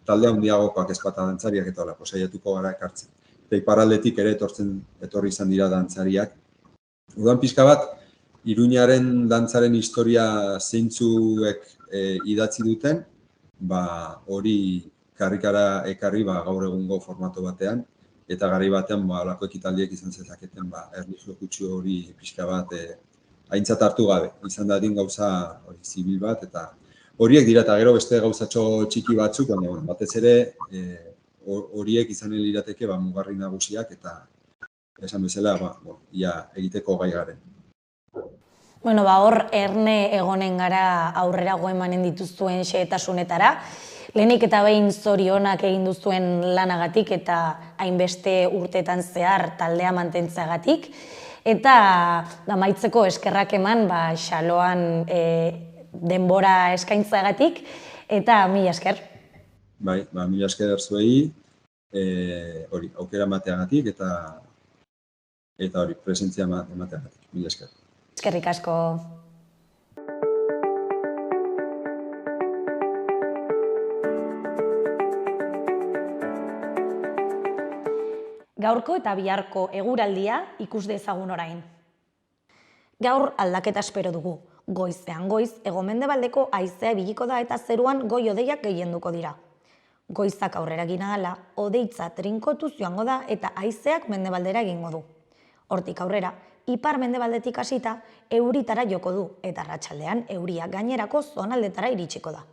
talde handiagokoak ezpata dantzariak eta hola, saiatuko gara ekartzen. Eta iparraldetik ere etorri izan dira dantzariak. Orduan pixka bat, Iruñaren dantzaren historia zeintzuek idatzi duten, hori karrikara ekarri gaur egungo formato batean, eta garai batean halako ekitaldiek izan zezaketen erlijio kutsu hori pixka bat aintzat hartu gabe. Izan dadin gauza zibil bat, eta horiek dira eta gero beste gauzatxo txiki batzuk, baina batez ere horiek izanen lirateke mugarri nagusiak eta esan bezala ia egiteko gai garen. Bueno, hor erne egonen gara aurrera emanen dituzuen xehetasunetara. Lehenik eta behin zorionak egin duzuen lanagatik eta hainbeste urtetan zehar taldea mantentzeagatik. Eta amaitzeko eskerrak eman Xaloan denbora eskaintzagatik eta mila esker. Bai, mila esker zuei, aukera emateagatik eta hori, presentzia emateagatik. Mila esker. Eskerrik asko. Gaurko eta biharko eguraldia ikus dezagun orain. Gaur aldaketa espero dugu. Goizean goiz, hego-mendebaldeko haizea ibiliko da eta zeruan goi-hodeiak gehienduko dira. Goizak aurrera egin ahala, hodeitza trinkotuz joango da eta haizeak mendebaldera egingo du. Hortik aurrera, ipar-mendebaldetik hasita euritara joko du eta arratsaldean euria gainerako zonaldetara iritsiko da.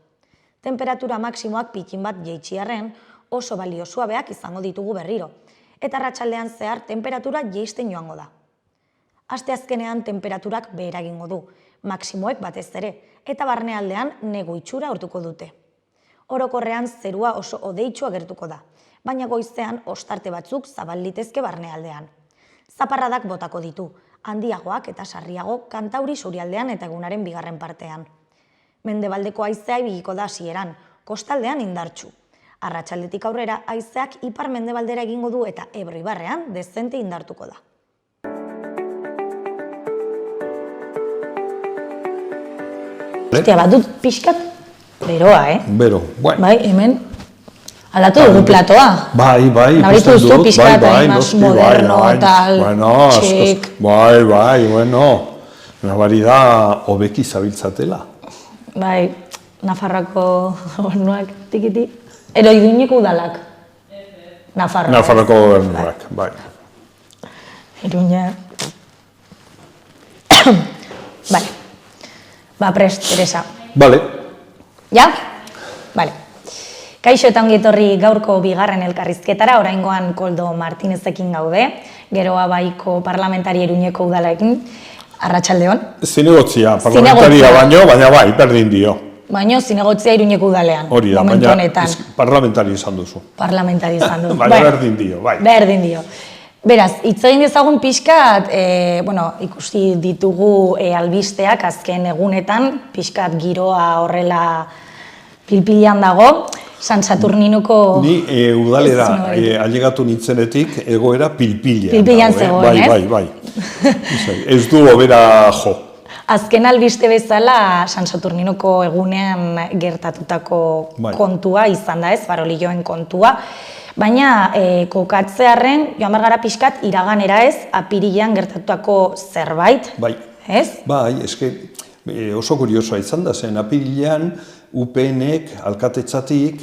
Temperatura maksimoak pikin bat jaitsi arren oso balio suabeak izango ditugu berriro. Eta arratsaldean zehar temperatura jaisten joango da. Asteazkenean temperaturak behera egingo du, maksimoek batez ere, eta barnealdean negu itxura hartuko dute. Orokorrean zerua oso hodeitsu agertuko da, baina goizean ostarte batzuk zabal litezke barnealdean. Zaparradak botako ditu, handiagoak eta sarriago Kantauri surialdean eta egunaren bigarren partean. Mendebaldeko haizea ibiliko da hasieran, kostaldean indartsu. Arratsaldetik aurrera, haizeak ipar-mendebaldera egingo du eta Ebro ibarrean dezente indartuko da. Ostia, bat dut pixkat beroa, Bero, bueno. Bai, hemen aldatu dugu platoa. Bai, ikusten dut, pixkat, más moderno, tal, txik. Bai, bueno, nabari da hobeki zabiltzatela. Bai, Nafarroako gobernuak tikiti. Ero Iruñeko udalak. Nafarroako gobernuak, bai. Iruña. Vale. Prest, Teresa. Vale. Ja? Vale. Kaixo eta ongi etorri gaurko bigarren elkarrizketara, oraingoan Koldo Martinezekin gaude, geroa baiko parlamentari Iruñeko udalarekin, arratsaldeon. Zinegotzia, parlamentaria baino, baina bai, berdin dio. Baina zinegotzia Iruñeko udalean, hori da, momentu honetan. Parlamentari izan duzu. Parlamentari izan duzu. Baina berdin dio, bai. Berdin dio. Beraz, hitz egin dezagun pixkat, ikusi ditugu albisteak azken egunetan, pixkat giroa horrela pilpilean dago, San Saturninuko... Ni udalera ailegatu nintzenetik egoera pilpilean. Pilpilean zegoen, ez? Bai. Ez du hobera jo. Azken albiste bezala San Saturninuko egunean gertatutako kontua izan da, ez? Farolilloen kontua. Baina kokatzearren, joan bergara pixkat, iraganera ez, apirilean gertatutako zerbait, ez? Bai, eske oso kuriosoa izan da zen, apirilean UPN-ek alkatetzatik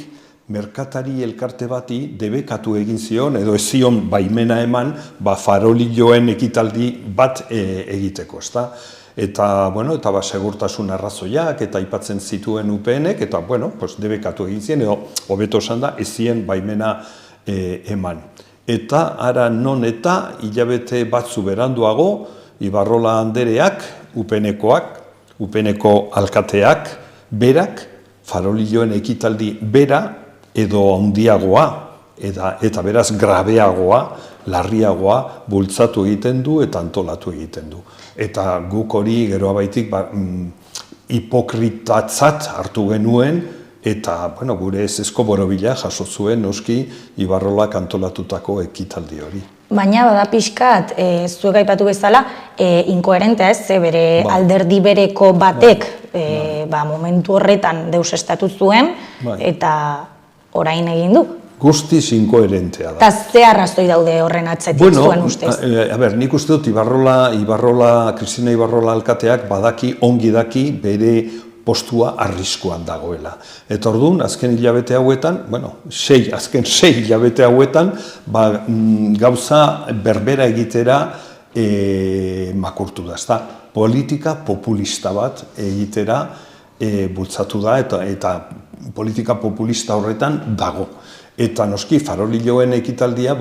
merkatari elkarte bati debekatu egin zion, edo ez zion baimena eman, farolilloen ekitaldi bat egiteko, ezta? Eta, eta segurtasun arrazoiak, eta aipatzen zituen UPN-ek, eta, debekatu egin zien, edo, hobeto esan da, ez zien baimena eman. Eta, ara non eta, hilabete batzu beranduago, Ibarrola andereak, UPN-ekoak, UPN-eko alkateak, berak, farolilloen ekitaldi bera, edo handiagoa, eta beraz grabeagoa, larriagoa, bultzatu egiten du eta antolatu egiten du. Eta guk hori geroa baitik hipokritatzat hartu genuen, eta gure ezezko borobila jaso zuen noski Ibarrolak antolatutako ekitaldi hori. Baina bada pixkat, zuek aipatu bezala, inkoherentea ez, bere alderdi bereko batek momentu horretan deusestatu zuen, eta orain egin du. Guztiz inkoherentea da. Eta ze arrazoi daude horren atzetik zuen ustez? Nik uste dut Kristina Ibarrola alkateak ongi daki bere postua arriskuan dagoela. Eta orduan, azken hilabete hauetan, azken 6 hilabete hauetan, gauza berbera egitera makurtu da. Ezta politika populista bat egitera bultzatu da, eta politika populista horretan dago. Eta noski farolilloen ekitaldia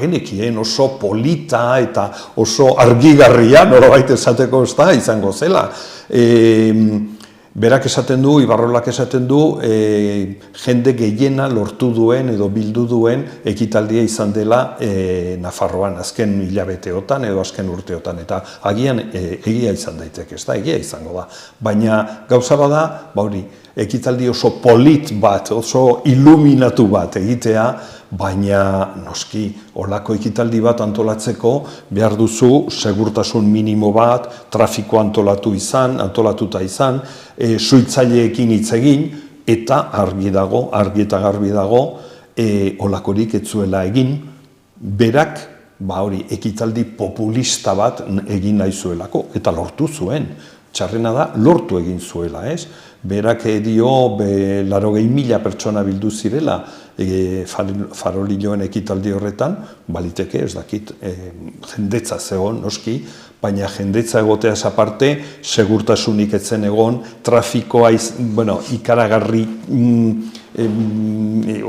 genekien oso polita eta oso argigarria, nolabait esateko izango zela. Berak esaten du, Ibarrolak esaten du, jende gehiena lortu duen edo bildu duen ekitaldia izan dela Nafarroan azken hilabeteotan edo azken urteotan. Eta agian egia izan daiteke, egia izango da. Baina gauza bada, ekitaldi oso polit bat, oso iluminatu bat egitea, baina noski olako ekitaldi bat antolatzeko behar duzu segurtasun minimo bat, trafiko antolatuta izan, suhiltzaileekin hitz egin, eta argi eta garbi dago, olakorik ez zuela egin, berak ekitaldi populista bat egin nahi zuelako, eta lortu zuen. Txarrena da, lortu egin zuela, ez? Berak dio 80.000 pertsona bildu zirela farolilloen ekitaldi horretan, baliteke, ez dakit, jendetza zegoen, noski, baina jendetza egoteaz aparte, segurtasunik etzen egon, trafikoa ikaragarri,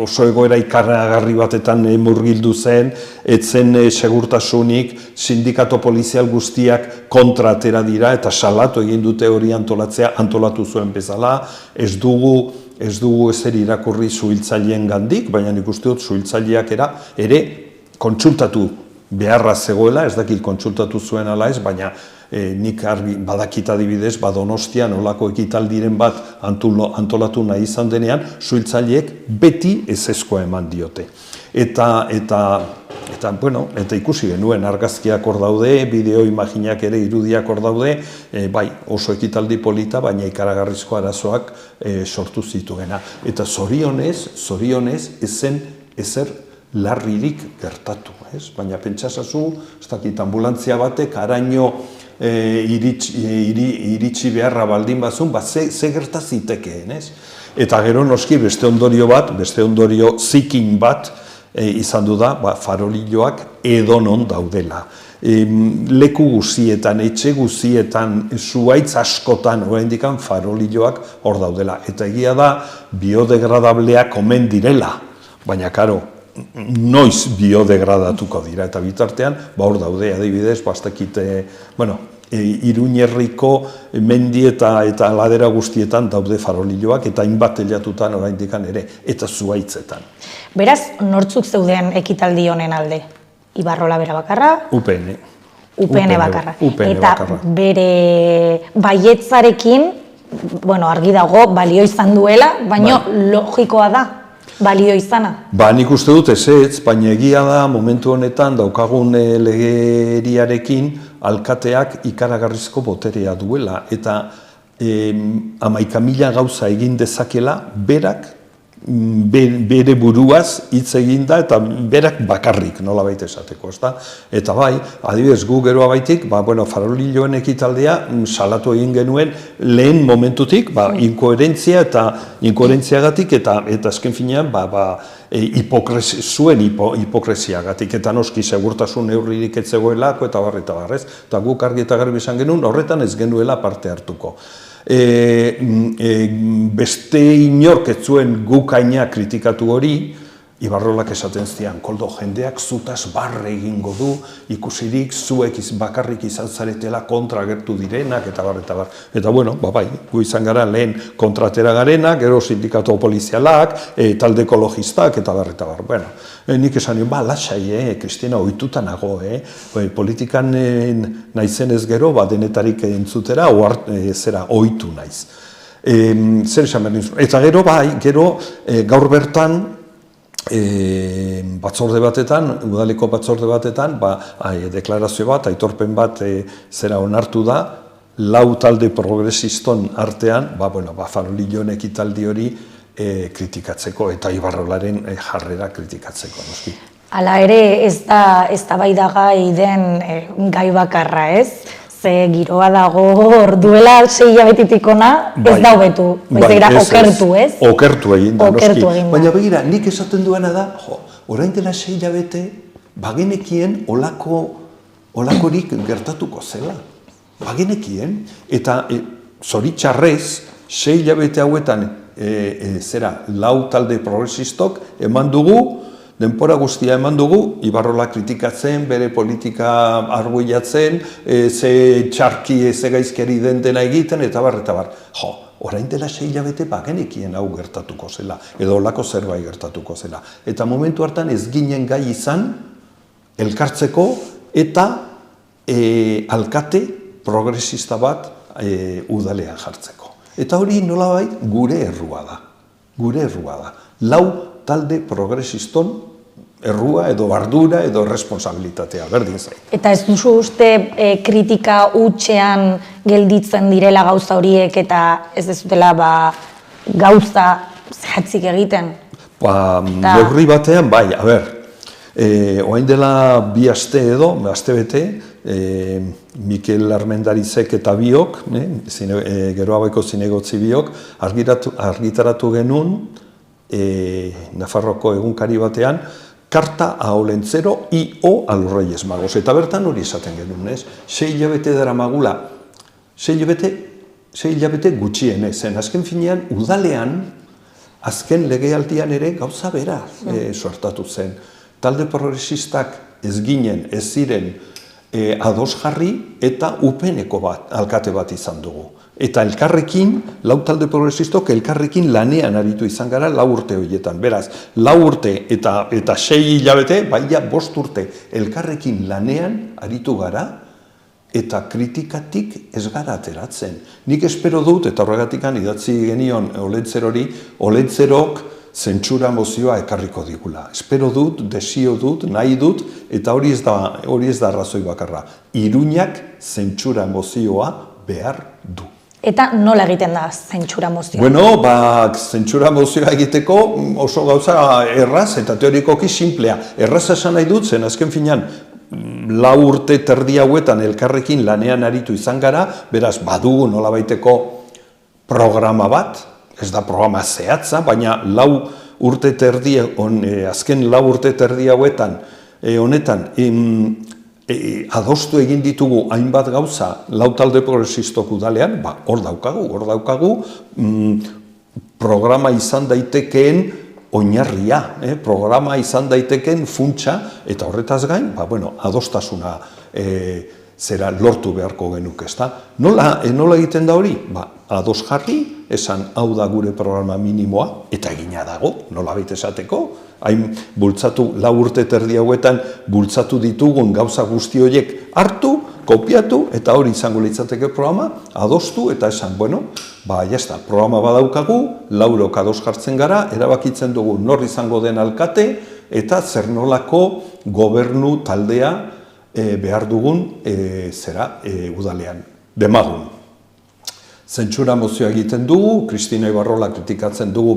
oso egoera ikaragarri batetan murgildu zen, etzen segurtasunik, sindikato polizial guztiak kontra atera dira, eta salatu egin dute hori antolatu zuen bezala, ez dugu ezer irakurri suhiltzaileen gandik, baina nik uste dut suhiltzaileak ere kontsultatu beharra zegoela, ez dakit kontsultatu zuen ala ez, baina nik badakit adibidez, Donostian olako ekitaldiren bat antolatu nahi izan denean, suhiltzaileek beti ezezkoa eman diote. Eta ikusi genuen argazkiak hor daude, bideo imaginak ere irudiak hor daude, oso ekitaldi polita, baina ikaragarrizko arazoak sortu zituena. Eta zorionez ezen ezer larririk gertatu, baina pentsasazu, ez dakit ambulantzia batek araño iritsi beharra baldin bazun, ze gerta zitekeen, ez? Eta gero noski beste ondorio zikin bat izan du da, farolilloak edonon daudela. Leku guzietan, etxe guzietan, zuhaitz askotan, oraindik farolilloak hor daudela. Eta egia da, biodegradableak omen direla, baina karo, noiz biodegradatuko dira, eta bitartean, hor daude, adibidez, Iruñerriko mendi eta ladera guztietan daude farolilloak, eta hainbat teilatutan oraindik ere, eta zuhaitzetan. Beraz, nortzuk zeuden ekitaldi honen alde? Ibarrola bera bakarra? UPN. UPN bakarra. Eta bere baietzarekin, argi dago, balio izan duela, baina logikoa da. Balio izana? Nik uste dut ez, baina egia da momentu honetan daukagun legeriarekin alkateak ikaragarrizko boterea duela, eta 11.000 gauza egin dezakela berak bere buruaz hitz eginda eta berak bakarrik nolabait esateko, ezta? Eta bai, adibidez gu geroa baitik, farolilloen ekitaldea salatu egin genuen lehen momentutik, inkoherentzia eta inkoherentziagatik eta azken finean zuen hipokresiagatik eta noski segurtasun neurririk ez zegoelako eta barrez. Eta guk argi eta garbi esan genuen horretan ez genuela parte hartuko. Beste inork ez zuen gukaina kritikatu hori, Ibarrolak esaten zian, Koldo, jendeak zutaz barre egingo du, ikusirik zuek bakarrik izan zaretela kontra agertu direnak, eta bar. Eta bueno, bai, gu izan gara lehen kontratera garenak, gero sindikatu polizialak, talde ekologistak, eta bar. Bueno, nik esan nion, lasai, Kristina, ohituta nago, politikan naizen ez gero, denetarik entzutera, ohitu naiz. Zer esan behar nizu? Eta gero, gaur bertan, batzorde batetan, udaleko batzorde batetan, deklarazio bat, aitorpen bat onartu da, 4 talde progresiston artean, farolilloen ekitaldi hori kritikatzeko eta Ibarrolaren jarrera kritikatzeko, noski. Hala ere ez da eztabaidagai den gai bakarra, ez? Ze giroa dago duela 6 hilabetetik ona ez da hobetu, okertu, ez? Okertu egin da, noski. Baina begira, nik esaten duena da, orain dela 6 hilabete, bagenekien olakorik gertatuko zela. Bagenekien, eta zoritxarrez, 6 hilabete hauetan, 4 talde progresistok eman dugu, denpora guztia eman dugu, Ibarrola kritikatzen, bere politika arbuiatzen, ze txarki, ze gaizkeri dena egiten, eta bar. Orain dela 6 hilabete bagenekien hau gertatuko zela, edo olako zerbait gertatuko zela. Eta momentu hartan ez ginen gai izan, elkartzeko eta alkate progresista bat udalean jartzeko. Eta hori nolabait gure errua da. 4 talde progresiston errua edo ardura edo responsabilitatea, berdin zait. Eta ez duzu uste kritika hutsean gelditzen direla gauza horiek eta ez dezutela gauza zehatzik egiten? Neurri batean, bai, oain dela 2 aste edo, aste bete, Mikel Armendarizek eta biok, Geroabaiko zinegotzi biok, argitaratu genuen, Nafarroko egunkari batean, karta a Olentzero i/o a los Reyes Magos. Eta bertan hori esaten genuen, ez? 6 hilabete dara magula, 6 hilabete gutxienez, zen azken finean, udalean, azken legealdian ere gauza bera suertatu zen. Talde progresistak ez ginen, ez ziren ados jarri eta upeneko alkate bat izan dugu. Eta elkarrekin, 4 talde progresistok elkarrekin lanean aritu izan gara 4 urte horietan. Beraz, 4 urte eta 6 hilabete, 5 urte elkarrekin lanean aritu gara eta kritikatik ez gara ateratzen. Nik espero dut, eta horregatik idatzi genion Olentzerori, Olentzerok zentsura mozioa ekarriko digula. Espero dut, desio dut, nahi dut, eta hori ez da arrazoi bakarra. Iruñak zentsura mozioa behar du. Eta nola egiten da zentsura mozioa? Bueno, zentsura mozioa egiteko oso gauza erraz eta teorikoki simplea. Erraz esan nahi dut, zen azken finean 4 urte terdi hauetan elkarrekin lanean aritu izan gara, beraz badugu nolabaiteko programa bat, ez da programa zehatza, baina 4 urte terdi, azken 4 urte terdi hauetan, honetan, adostu egin ditugu hainbat gauza 4 talde progresistok udalean, hor daukagu, programa izan daitekeen oinarria, programa izan daitekeen funtsa, eta horretaz gain, adostasuna lortu beharko genuke, ezta? Nola egiten da hori? Ados jarri, esan hau da gure programa minimoa, eta egina dago, nola baita esateko, hain bultzatu 4 urte terdi hauetan bultzatu ditugun gauza guzti horiek hartu, kopiatu, eta hori izango litzateke programa, adostu, eta esan, jazta, programa badaukagu, 4 ados jartzen gara, erabakitzen dugu nor izango den alkate, eta zer nolako gobernu taldea behar dugun udalean, demagun. Zentsura mozioa egiten dugu, Kristina Ibarrola kritikatzen dugu,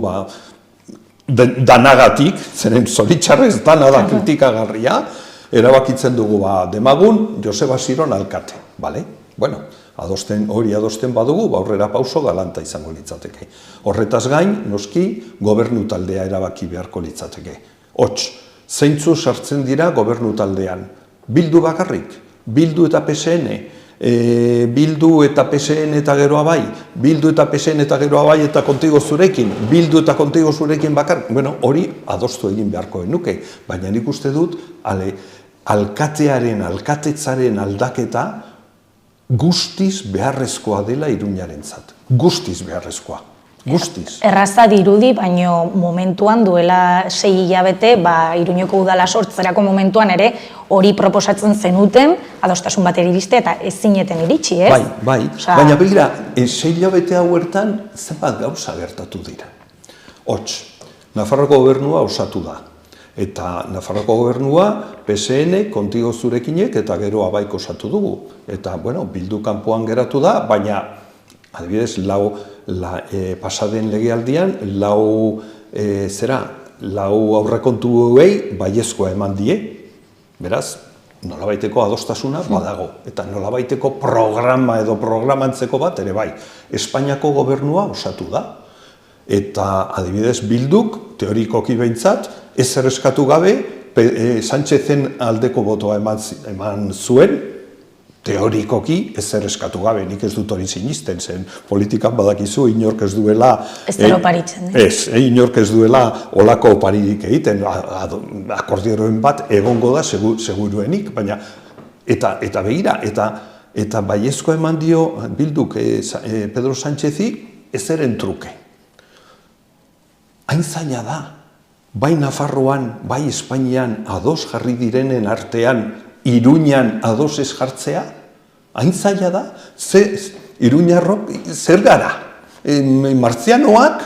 danagatik, zeren zoritxarrez dana da kritikagarria, erabakitzen dugu demagun Joseba Ziron alkate, bale? Bueno, hori adosten badugu, aurrera pauso galanta izango litzateke. Horretaz gain, noski, gobernu taldea erabaki beharko litzateke. Hots, zeintzu sartzen dira gobernu taldean? Bildu bakarrik, Bildu eta PSN, Bildu eta PSN eta geroa bai, Bildu eta PSN eta geroa bai eta kontigo zurekin, Bildu eta kontigo zurekin bakar, bueno, hori adostu egin beharko genuke, baina nik uste dut, alkatetzaren aldaketa guztiz beharrezkoa dela Iruñarentzat, guztiz beharrezkoa. Guztiz. Erraza dirudi, baino momentuan duela 6 hilabete, Iruñeko udala sortzerako momentuan ere hori proposatzen zenuten, adostasun bat iriste eta ez zineten iritsi, ez? Bai. Baina begira, 6 hilabete hauertan zenbat gauza gertatu dira. Hots, Nafarroko gobernua osatu da. Eta Nafarroko gobernua PSN kontigo zurekinek eta gero abaik osatu dugu. Eta, bueno, Bildu kanpoan geratu da, baina adibidez, pasaden legealdian, lau aurrekontuei baiezkoa eman die, beraz, nolabaiteko adostasuna badago, eta nolabaiteko programa edo programantzeko bat ere bai. Espainiako gobernua osatu da, eta adibidez Bilduk, teorikoki behintzat, ezer eskatu gabe, Sánchezen aldeko botoa eman zuen, teorikoki ezer eskatu gabe, nik ez dut hori sinisten, zen politikan badakizu inork ez duela... Ez dara oparitzen, inork ez duela olako oparirik egiten, akordioen bat egongo da seguruenik, baina, eta begira, eta baiezkoa eman dio Bilduk Pedro Sánchezi ezeren truke. Hain zaila da, bai Nafarroan, bai Espainian ados jarri direnen artean, Iruñan ados ez jartzea, hain zaila da, Iruñarrok zer gara? Martzianoak,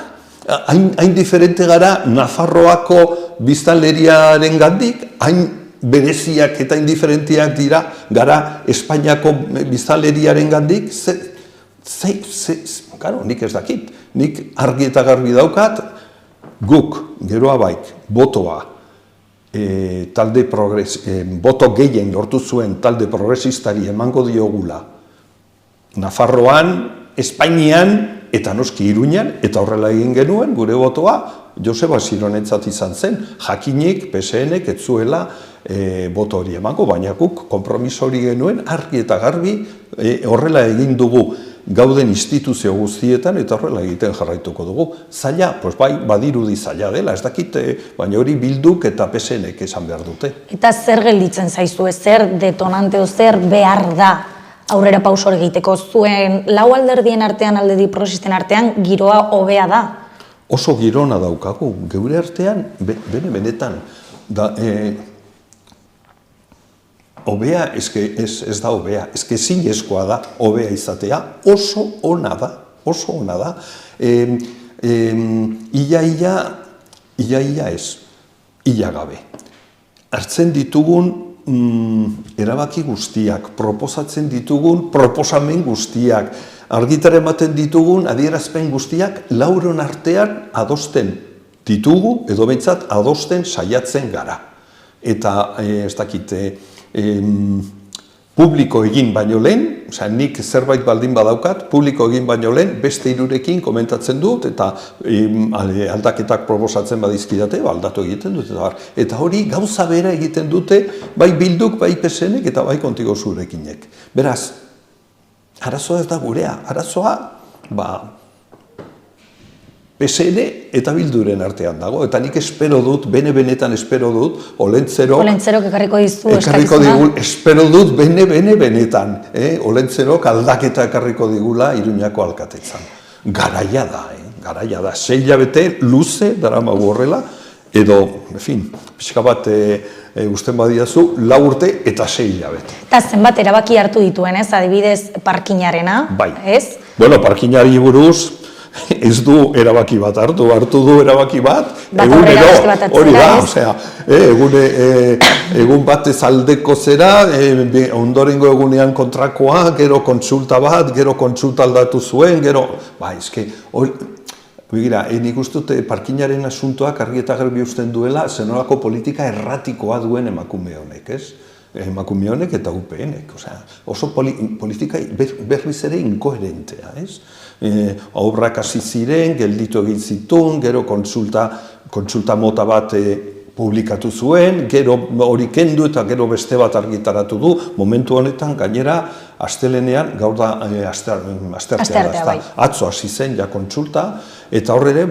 hain diferente gara Nafarroako biztanleriaren gandik, hain bereziak eta indiferentiak dira gara Espainiako biztanleriaren gandik, nik ez dakit, nik argi eta garbi daukat, guk, geroa baik, botoa, boto gehien lortu zuen talde progresistari emango diogula Nafarroan, Espainian eta noski Iruñan, eta horrela egin genuen gure botoa Joseba Zironetzat izan zen, jakinik PSNek ez zuela boto hori emango, baina guk konpromiso hori genuen argi eta garbi horrela egin dugu gauden instituzio guztietan eta horrela egiten jarraituko dugu. Zaila, bai, badirudi zaila dela, ez dakit, baina hori Bilduk eta PSNek esan behar dute. Eta zer gelditzen zaizu, zer detonante zer behar da aurrera pausor egiteko zuen lau alderdien artean, alderdi progresisten artean, giroa hobea da? Oso girona daukagu, geure artean, benetan, hobea, ez da hobea, zinezkoa da hobea izatea, oso ona da. Ia ez, ia gabe. Hartzen ditugun erabaki guztiak, proposatzen ditugun proposamen guztiak, argitara ematen ditugun adierazpen guztiak lauron artean adosten ditugu, edo behintzat adosten saiatzen gara. Eta ez dakite, publiko egin baino lehen, nik zerbait baldin badaukat, publiko egin baino lehen, beste hirurekin komentatzen dut, eta aldaketak proposatzen badizkidate, aldatu egiten dut, eta hori gauza bera egiten dute, bai Bilduk, bai PSNek, eta bai kontigo zurekinek. Beraz, arazoa ez da gurea, arazoa, PSN eta Bilduren artean dago, eta nik espero dut, benetan espero dut, Olentzerok ekarriko dizu espero dut benetan, Olentzerok aldaketa ekarriko digula Iruñako alkatetzan. Garaia da, 6 hilabete luze daramagu horrela, edo, pixka bat usten badiazu, 4 urte eta 6 hilabete. Eta zenbat erabaki hartu dituen, ez? Adibidez, parkinarena, ez? Bueno, parkinari buruz, ez du erabaki bat hartu du erabaki bat, egunero, hori da, egun bat ez aldeko zera, ondorengo egunean kontrakoa, gero kontsulta bat, gero kontsulta aldatu zuen, gero, Begira, nik uste dut parkinaren asuntoak argi eta garbi uzten duela zenolako politika erratikoa duen emakume honek, ez? Emakume honek eta UPNek, oso politika berriz ere inkoherentea, ez? Obrak hasi ziren, gelditu egin zituen, gero kontsulta mota bat publikatu zuen, gero hori kendu eta gero beste bat argitaratu du, momentu honetan gainera astelenean, gaur da asteartea da, atzo hasi zen ja kontsulta, eta horre ere,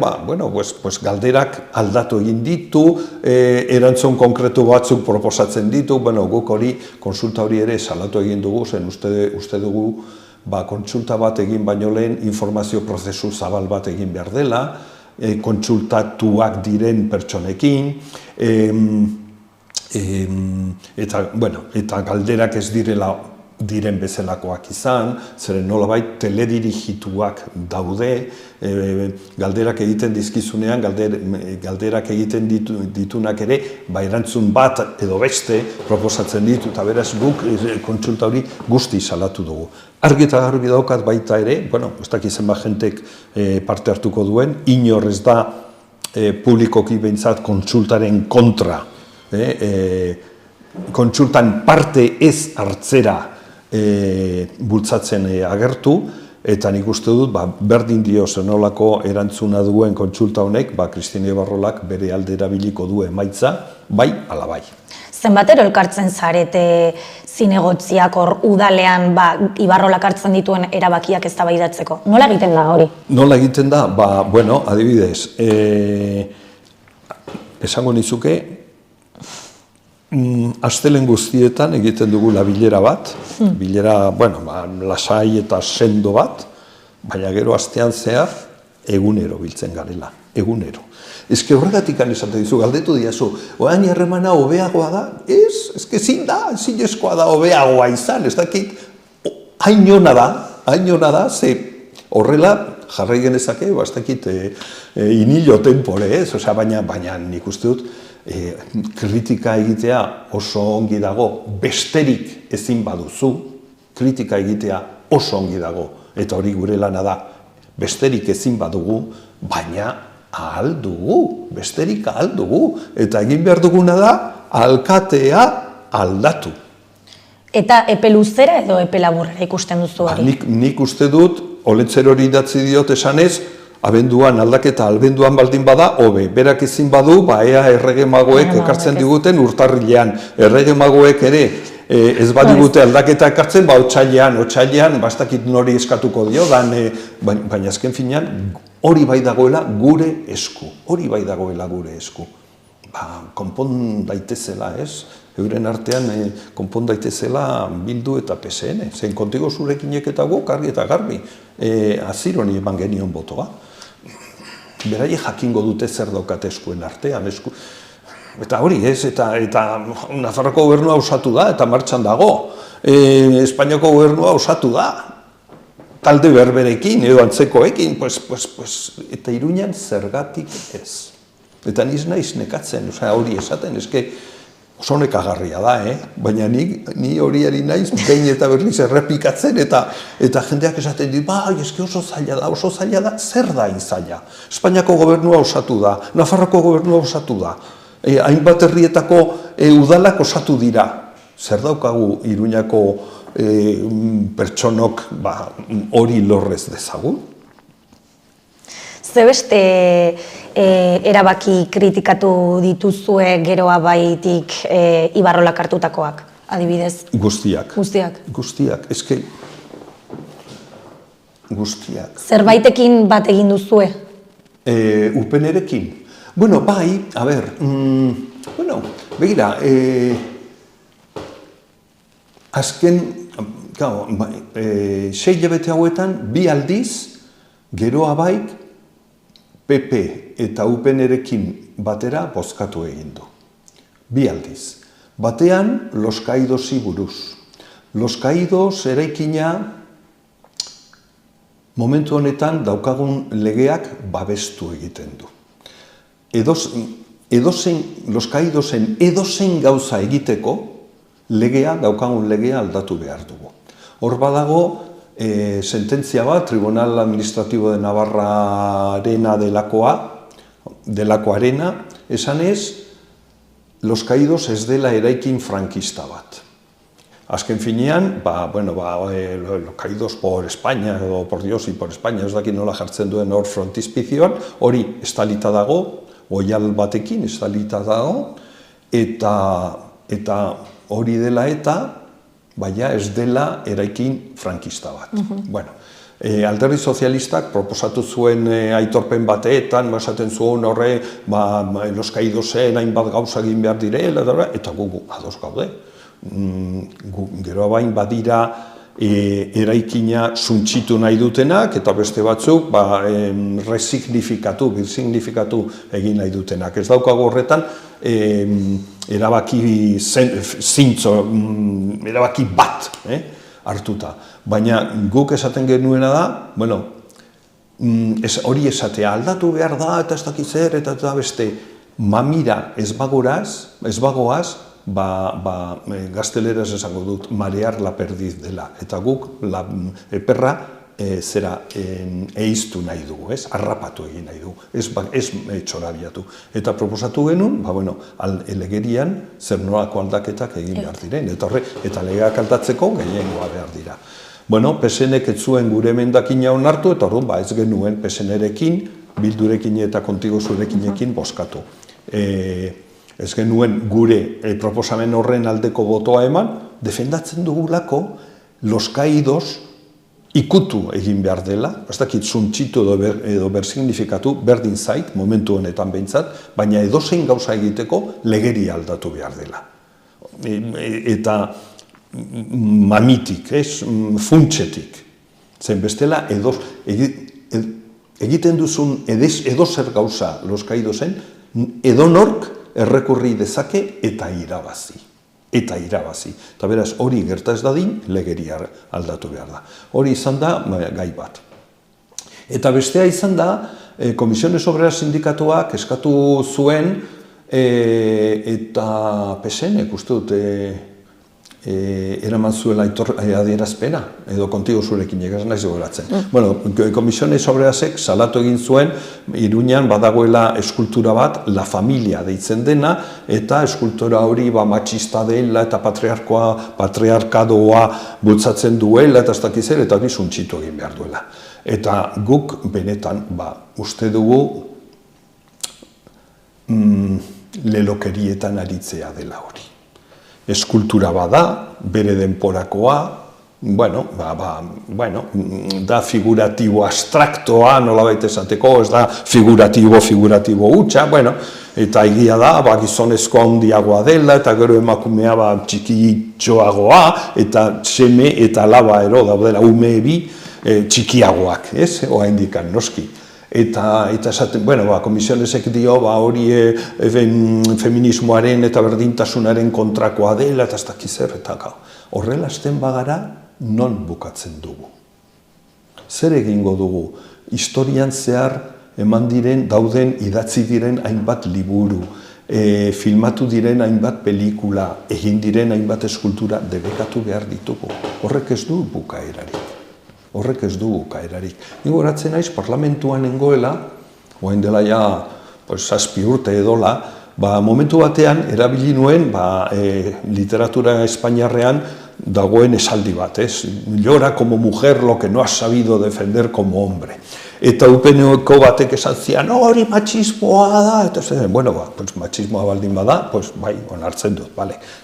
galderak aldatu egin ditu, erantzun konkretu batzuk proposatzen ditu, guk hori, kontsulta hori ere salatu egin dugu, zen uste dugu, kontsulta bat egin baino lehen informazio prozesu zabal bat egin behar dela, kontsultatuak diren pertsonekin, eta galderak ez diren bezalakoak izan, zeren nolabait teledirigituak daude, galderak egiten dizkizunean, galderak egiten ditunak ere, erantzun bat edo beste proposatzen ditu, eta beraz guk kontsulta hori guzti salatu dugu. Argi eta garbi daukat baita ere, ez dakit zenbat jentek parte hartuko duen, inor ez da publikoki behintzat kontsultaren kontra, kontsultan parte ez hartzera bultzatzen agertu, eta nik uste dut, berdin dio zenolako erantzuna duen kontsulta honek, Kristine Ibarrolak bere alde erabiliko du emaitza, bai ala bai. Zenbatero elkartzen zarete zinegotziak hor udalean Ibarrolak hartzen dituen erabakiak eztabaidatzeko? Nola egiten da hori? Nola egiten da? Adibidez, esango nizuke, astelen guztietan egiten dugula bilera bat, bilera, lasai eta sendo bat, baina gero astean zehar egunero biltzen garela, egunero. Ezke horregatik esaten dizu, galdetu diazu, oain harremana hobeagoa da? Ezin da, zinezkoa da hobeagoa izan, ez dakit, hainona da, ze horrela jarrai genezake, ez dakit, inilo tempore, baina nik uste dut, kritika egitea oso ongi dago, besterik ezin baduzu, kritika egitea oso ongi dago, eta hori gure lana da, besterik ezin badugu, baina ahal dugu, besterik ahal dugu, eta egin behar duguna da, alkatea aldatu. Eta epe luzera edo epe laburrera ikusten duzu hori? Nik uste dut, Oletzer hori idatzi diot esanez, abenduan aldaketa albenduan baldin bada, hobe, berak ezin badu, ea errege magoek ekartzen diguten urtarrilean. Errege magoek ere ez badigute aldaketa ekartzen, otsailean, bastakit nori eskatuko dio, baina azken finean, hori bai dagoela gure esku, konpon daitezela, ez? Euren artean konpon daitezela Bildu eta PSN, zein kontigo zurekinek eta guk argi eta garbi, azironi eman genion botoa. Beraie jakingo dute zer daukate eskuen artean, eta hori ez, eta Nafarroko gobernua osatu da, eta martxan dago, Espainiako gobernua osatu da, talde berberekin edo antzekoekin, eta Iruñan zergatik ez. Eta niz naiz nekatzen, hori esaten, oso nekagarria da, baina ni hori ari naiz, behin eta berriz errepikatzen, eta jendeak esaten dit, oso zaila da, zer da zaila? Espainiako gobernua osatu da, Nafarroko gobernua osatu da, hainbat herrietako udalak osatu dira. Zer daukagu Iruñako pertsonok hori lorrez dezagun? Ze beste erabaki kritikatu dituzue geroa baitik Ibarrolak hartutakoak, adibidez? Guztiak. Guztiak? Guztiak, guztiak. Zerbaitekin bat egin duzue? UPNerekin? Bai, begira, azken, 6 hilabete hauetan, 2 aldiz, geroa baik, PP eta UPNerekin batera bozkatu egin du. 2 aldiz. Batean, Los Caídosi buruz. Los Caídos eraikina momentu honetan daukagun legeak babestu egiten du. Los Caídosen edozein gauza egiteko, daukagun legea aldatu behar dugu. Hor badago, sententzia bat, Tribunal Administratibo de Navarrarena delakoarena, esanez, Los Caídos ez dela eraikin frankista bat. Azken finean, Los Caídos por España, edo por Dios y por España, ez dakit nola jartzen duen hor frontispizioan, hori estalita dago, oial batekin estalita dago, eta hori dela baina ez dela eraikin frankista bat. Alderdi sozialistak proposatu zuen aitorpen bateetan, esaten zuen horre, Los Caídosen hainbat gauza egin behar direla, eta gu ados gaude. Gero bain badira eraikina suntsitu nahi dutenak, eta beste batzuk resignifikatu, birsignifikatu egin nahi dutenak. Ez daukago horretan, erabaki bat hartuta. Baina guk esaten genuena da, hori esatea aldatu behar da, eta ez dakit zer, eta beste, mamira ez bagoaz, gazteleraz esango dut, marear la perdiz dela. Eta guk, perra, eiztu nahi dugu, harrapatu egin nahi dugu, ez txorabiatu. Eta proposatu genuen, legerian zer nolako aldaketak egin behar diren, eta legeak aldatzeko gehiengoa behar dira. PSN-ek ez zuen gure emendakina onartu, eta orduan ez genuen PSN-erekin, Bildurekin eta Kontigo Zurekinekin bozkatu. Ez genuen gure proposamen horren aldeko botoa eman, defendatzen dugulako Los Caídos ikutu egin behar dela, ez dakit suntsitu edo bersignifikatu, berdin zait, momentu honetan behintzat, baina edozein gauza egiteko legeria aldatu behar dela. Eta mamitik, funtsetik. Zen bestela, egiten duzun edozer gauza Los Caídosen, edonork errekurri dezake eta irabazi. Eta beraz, hori gerta ez dadin, legeria aldatu behar da. Hori izan da gai bat. Eta bestea izan da, Comisiones Obreras Sindikatuak eskatu zuen, eta PSN-ek uste dut eraman zuela adierazpena, edo Kontigo Zurekin egaz nahi zegoelatzen. Comisiones Obrerasek salatu egin zuen, Iruñan badagoela eskultura bat, La Familia deitzen dena, eta eskultura hori matxista dela, eta patriarkadoa bultzatzen duela, eta ez dakizer, eta hori suntsitu egin behar duela. Eta guk benetan, uste dugu lelokerietan aritzea dela hori. Eskultura bada, bere denporakoa, da figuratibo abstraktoa, nolabait esateko, ez da figuratibo hutsa, eta egia da, gizonezko handiagoa dela, eta gero emakumea txikitxoagoa, eta seme eta alaba daudela ume bi txikiagoak, oa indikan noski. Eta esaten, Komisionesek dio hori feminismoaren eta berdintasunaren kontrakoa dela, eta ez dakizer, eta horrela hasten bagara, non bukatzen dugu. Zer egingo dugu? Historian zehar eman diren, dauden idatzi diren hainbat liburu, filmatu diren hainbat pelikula, egin diren hainbat eskultura debekatu behar ditugu. Horrek ez du bukaerarik. Nigo horatzen naiz, parlamentuan nengoela, oain dela ja 7 urte edola, momentu batean erabili nuen literatura espainiarrean dagoen esaldi bat, llora como mujer lo que no has sabido defender como hombre. Eta UPN-ko batek esan zian, hori matxismoa da, eta matxismoa baldin bada, bai, onartzen dut,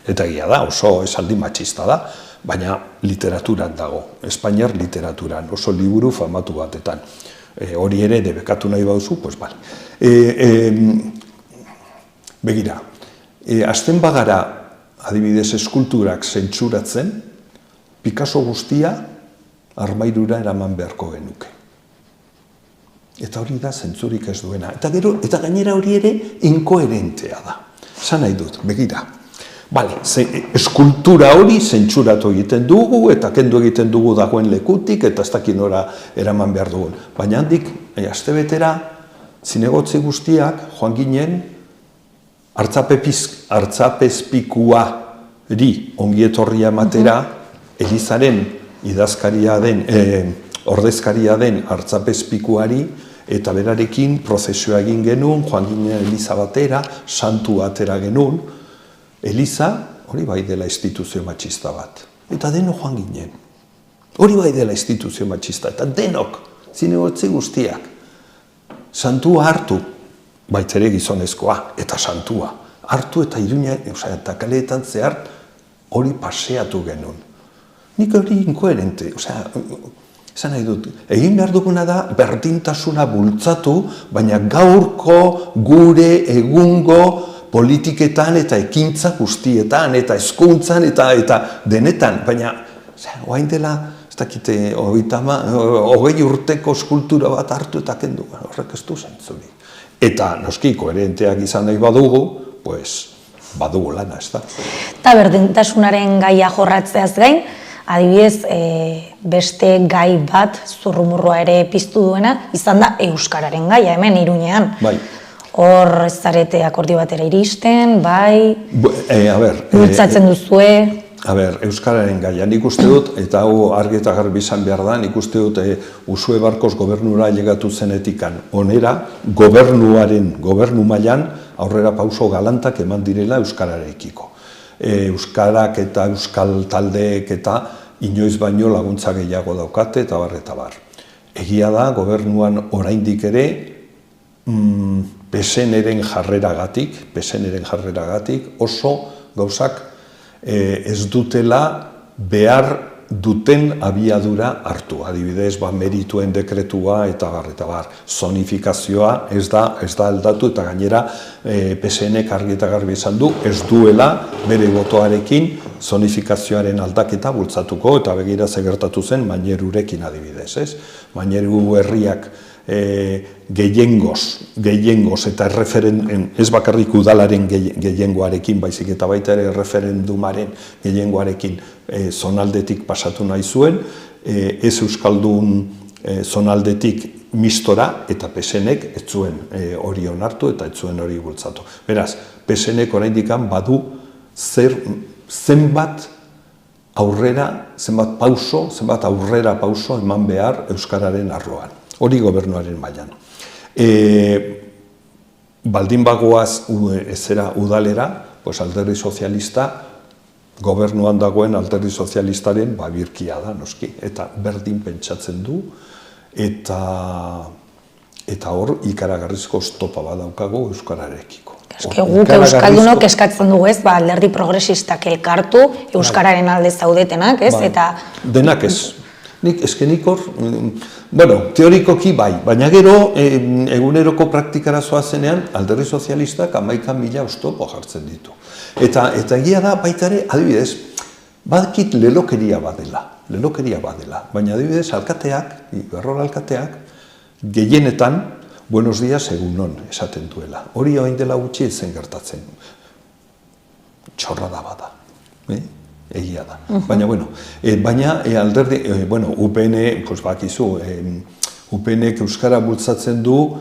eta egia da, oso esaldi matxista da, baina literaturan dago, Espainiar literaturan, oso liburu famatu batetan. Hori ere debekatu nahi bauzu, begira, hasten bagara, adibidez, eskulturak zentsuratzen, Picasso guztia armairura eraman beharko genuke. Eta hori da zentzurik ez duena. Eta gainera hori ere inkoherentea da. Zan nahi dut, begira. Eskultura hori zentsuratu egiten dugu, eta kendu egiten dugu dagoen lekutik, eta ez dakit nora eraman behar dugun. Baina handik, astebetera, zinegotzi guztiak, joan ginen, hartzapezpikuari ongietorria ematera, Elizaren idazkaria den, ordezkaria den Artzapezpikuari, eta berarekin prozesioa egin genuen, joan ginen Eliza batera, santu atera genuen. Eliza, hori bai dela instituzio matxista bat. Eta denok joan ginen. Hori bai dela instituzio matxista, eta denok, zinegotzi guztiak. Santua hartu, baitzere gizonezkoa, eta santua. Hartu eta Iruña, eta kaleetan zehar, hori paseatu genuen. Nik hori inkoherente, esan nahi dut, egin behar duguna da berdintasuna bultzatu, baina gaurko, gure, egungo, politiketan eta ekintza guztietan, eta hezkuntzan eta denetan, baina, oain dela, ez dakite, 20 urteko eskultura bat hartu eta kendu, horrek ez du zentzuri. Eta noski koherenteak izan nahi badugu, pues, badugu lana, ez da. Eta berdintasunaren gaia jorratzeaz gain, adibidez, beste gai bat zurrumurrua ere piztu duena, izan da euskararen gaia, hemen Iruñean. Bai. Hor ez zarete akordio batera iristen, bai, bultzatzen duzue. Euskararen gaia, nik uste dut, eta hau argi eta garbi izan behar da, nik uste dut Usue Barkos gobernura llegatu zenetikan onera, gobernu mailan aurrera pauso galantak eman direla euskararekiko. Euskarak eta euskal taldeek eta inoiz baino laguntza gehiago daukate eta bar. Egia da, gobernuan oraindik ere, PSN-eren jarreragatik oso gauzak ez dutela behar duten abiadura hartu. Adibidez, merituen dekretua eta bar. Zonifikazioa ez da aldatu eta gainera PSN-ek argi eta garbi esan du, ez duela bere botoarekin zonifikazioaren aldaketa bultzatuko eta begira ze gertatu zen Mainerurekin adibidez, ez? Maineru herriak gehiengoz eta ez bakarrik udalaren gehiengoarekin, baizik eta baita ere referendumaren gehiengoarekin zonaldetik pasatu nahi zuen, ez euskaldun zonaldetik mistora eta PSN-ek ez zuen hori onartu eta ez zuen hori bultzatu. Beraz, PSN-ek oraindik badu zenbat aurrera pauso eman behar euskararen arloan. Hori gobernuaren mailan. Baldin bagoaz ezera udalera, alderdi sozialista, gobernuan dagoen alderdi sozialistaren birkia da, noski. Eta berdin pentsatzen du, eta hor ikaragarrizko oztopa bat daukago euskararekiko. Guk euskaldunok eskatzen dugu ez, alderdi progresistak elkartu, euskararen alde zaudetenak, ez? Denak ez. Nik hor, teorikoki bai, baina gero eguneroko praktikara zoazenean alderdi sozialistak 11.000 oztopo jartzen ditu. Eta egia da baita ere, adibidez, badakit lelokeria badela, baina adibidez alkateak, Ibarrola alkateak, gehienetan, buenos días egunon esaten duela. Hori orain dela gutxi ezen gertatzen. Txorrada bada. Egia da. Baina, alderdi, UPN, bakizu, UPN-ek euskara bultzatzen du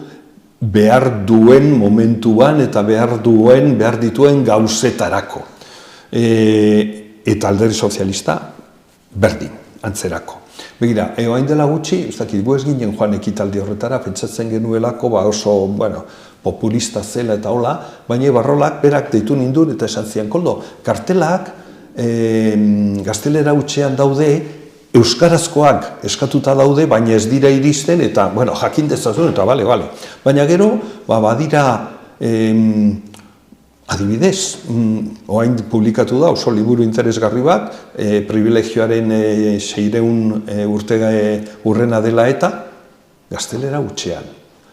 behar duen momentuan eta behar dituen gauzetarako. Eta alderdi sozialista berdin, antzerako. Begira, orain dela gutxi, ez dakit, gu ez ginen joan ekitaldi horretara, pentsatzen genuelako oso, populista zela eta hola, baina Ibarrolak berak deitu nindun eta esan zian, koldo, kartelak gaztelera hutsean daude, euskarazkoak eskatuta daude, baina ez dira iristen, eta, jakin dezazun, eta bale. Baina gero, badira, adibidez, orain publikatu da, oso liburu interesgarri bat, privilegioaren 600 urte urrena dela eta, gaztelera hutsean.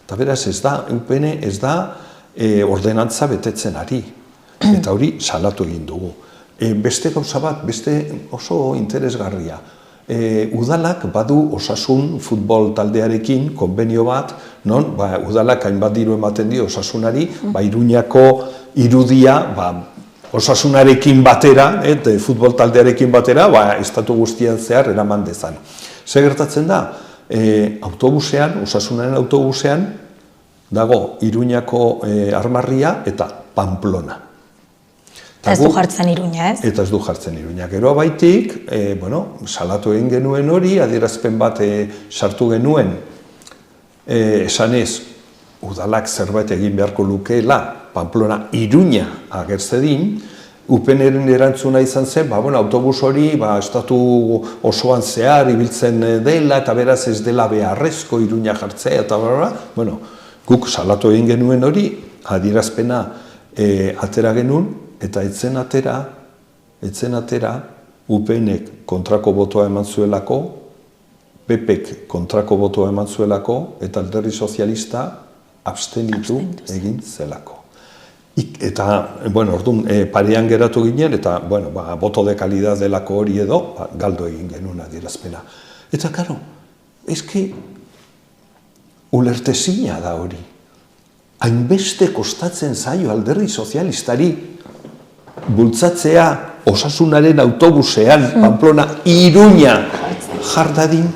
Eta beraz, UPN ez da ordenantza betetzen ari, eta hori salatu egin dugu. Beste gauza bat, beste oso interesgarria. Udalak badu osasun futbol taldearekin konbenio bat, non udalak hainbat diru ematen dio osasunari, Iruñako irudia osasunarekin batera, futbol taldearekin batera, estatu guztian zehar eraman dezan. Zer gertatzen da? Autobusean, osasunaren autobusean, dago Iruñako Armarria eta Pamplona. Eta ez du jartzen Iruña, ez? Eta ez du jartzen Iruña. Gero baitik, salatu egin genuen hori, adierazpen bat sartu genuen, esanez, udalak zerbait egin beharko lukeela, Pamplona Iruña agertzedin, UPNren erantzuna izan zen, autobus hori estatu osoan zehar ibiltzen dela, eta beraz ez dela beharrezko Iruña jartzea, eta guk salatu egin genuen hori, adierazpena atera genuen, eta etzen atera, UPNek kontrako botoa eman zuelako, PPek kontrako botoa eman zuelako, eta Alderdi Sozialista abstenitu egin zelako. Eta, orduan, parean geratu ginen, eta, boto de kalidad delako hori edo, galdu egin genuen adierazpena. Eta, karo, eske, ulertezina da hori. Hainbeste kostatzen zaio Alderdi Sozialistari bultzatzea Osasunaren autobusean, Pamplona Iruña jardadin,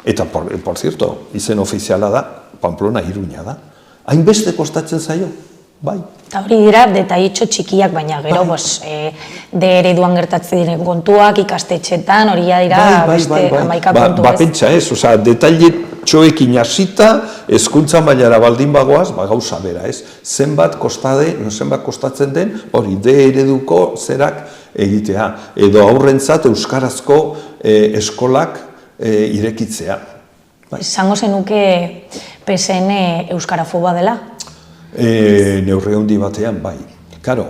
eta, por cierto, izen ofiziala da, Pamplona Iruña da. Hainbeste kostatzen zaio. Bai. Eta hori dira, detaitxo txikiak, baina gero, de ereduan gertatzen diren kontuak, ikastetxetan, hori dira beste amaika kontu ez. Pentsa ez, detailetxoekin hasita, hezkuntza mailara baldin bagoaz, gauza bera ez. Zenbat kostatzen den, hori de ereduko zerak egitea. Edo aurrentzat euskarazko eskolak irekitzea. Izango zenuke PSN euskarafoba dela? Neurri handi batean, bai. Karo,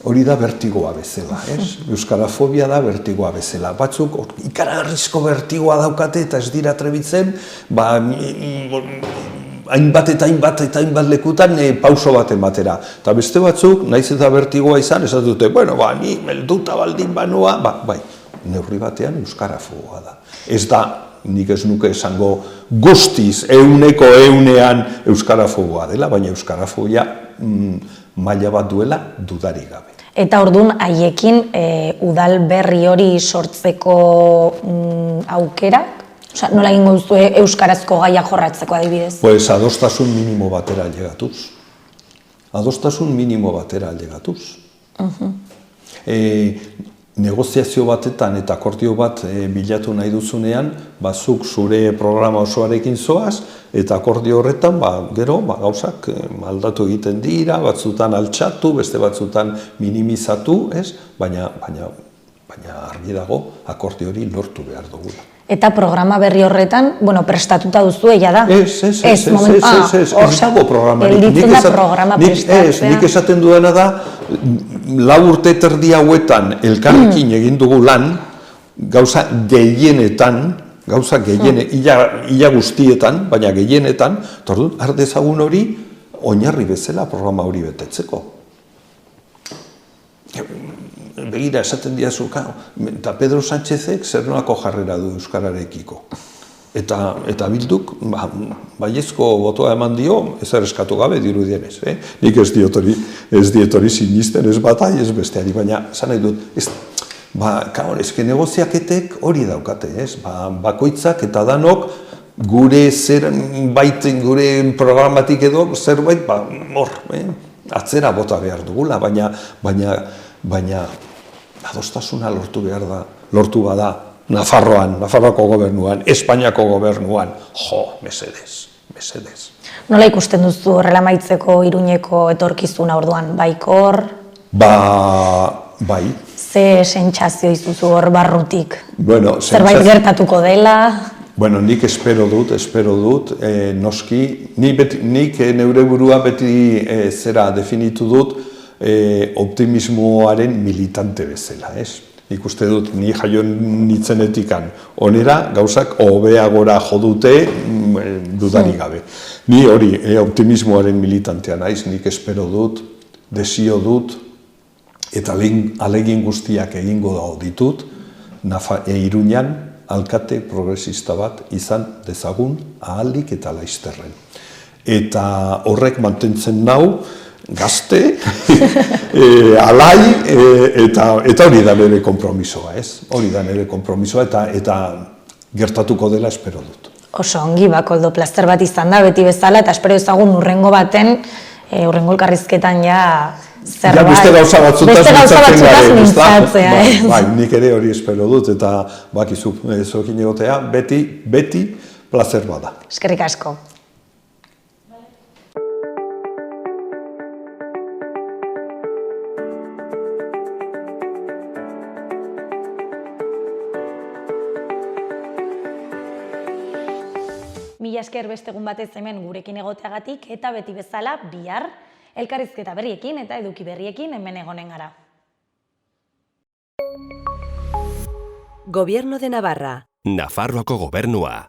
hori da bertigoa bezala, ez? Euskarafobia da bertigoa bezala. Batzuk ikaragarrizko bertigoa daukate eta ez dira trebitzen, hainbat eta hainbat lekutan pauso baten batera. Eta beste batzuk, naiz eta bertigoa izan, ez dute, ni melduta baldin banua, bai, neurri batean euskarafoboa da. Ez da, nik ez nuke esango guztiz, euneko eunean euskarafoboa dela, baina euskarafoia maila bat duela dudarik gabe. Eta orduan, haiekin udal berri hori sortzeko aukera? Nola egingo duzu euskarazko gaia jorratzeko adibidez? Pues adostasun minimo batera ailegatuz. Adostasun minimo batera ailegatuz. Negoziazio batetan eta akordio bat bilatu nahi duzunean, zuk zure programa osoarekin zoaz, eta akordio horretan, gero, gauzak aldatu egiten dira, batzutan altxatu, beste batzutan minimizatu, ez? Baina argi dago akordio hori lortu behar dugula. Eta programa berri horretan, prestatuta duzu egia da? Ez dago programarik. Elditzen da programa prestatzea. Nik esaten duena da, 4 urte terdi hauetan elkarrekin egin dugu lan, gauza gehienetan, ila guztietan, baina gehienetan, tordun, ardezagun hori, oinarri bezala programa hori betetzeko. Begira, esaten diazu, eta Pedro Sánchezek zer nolako jarrera du euskararekiko. Eta Bilduk, baiezko botoa eman dio, ezer eskatu gabe dirudienez. Nik ez diet hori sinisten, ez bata, ez besteari, baina esan nahi dut, ezke negoziaketek hori daukate, bakoitzak eta danok gure zerbait, gure programatik edo zerbait, atzera bota behar dugula, baina adostasuna lortu bada Nafarroan, Nafarroako gobernuan, Espainiako gobernuan, mesedez. Nola ikusten duzu horrela maitzeko Iruñeko etorkizuna orduan, baikor? Bai. Ze sentsazio izuzu hor barrutik? Zerbait gertatuko dela? Nik espero dut, noski, nik neure burua beti zera definitu dut optimismoaren militante bezala, ez? Nik uste dut, ni jaio nitzenetikan onera, gauzak hobeagora jodute dudarik gabe. Ni hori, optimismoaren militantea naiz, nik espero dut, desio dut, eta alegin guztiak egingo ditut, Iruñan alkate progresista bat izan dezagun ahalik eta laizterren. Eta horrek mantentzen nau, gazte, alai, eta hori da nire konpromisoa, ez? Hori da nire konpromisoa eta gertatuko dela espero dut. Oso ongi, Koldo, plazer bat izan da, beti bezala, eta espero ezagun urrengo baten, urrengo elkarrizketan ja Ja, beste gauza batzutaz mintzatzea, ez? Bai, nik ere hori espero dut, eta bakizu, zokin egotea, beti placer bada. Eskerrik asko. Mila esker beste egun batez hemen gurekin egoteagatik eta beti bezala bihar elkarrizketa berriekin eta eduki berriekin hemen egonen gara. Gobierno de Navarra. Nafarroako gobernua.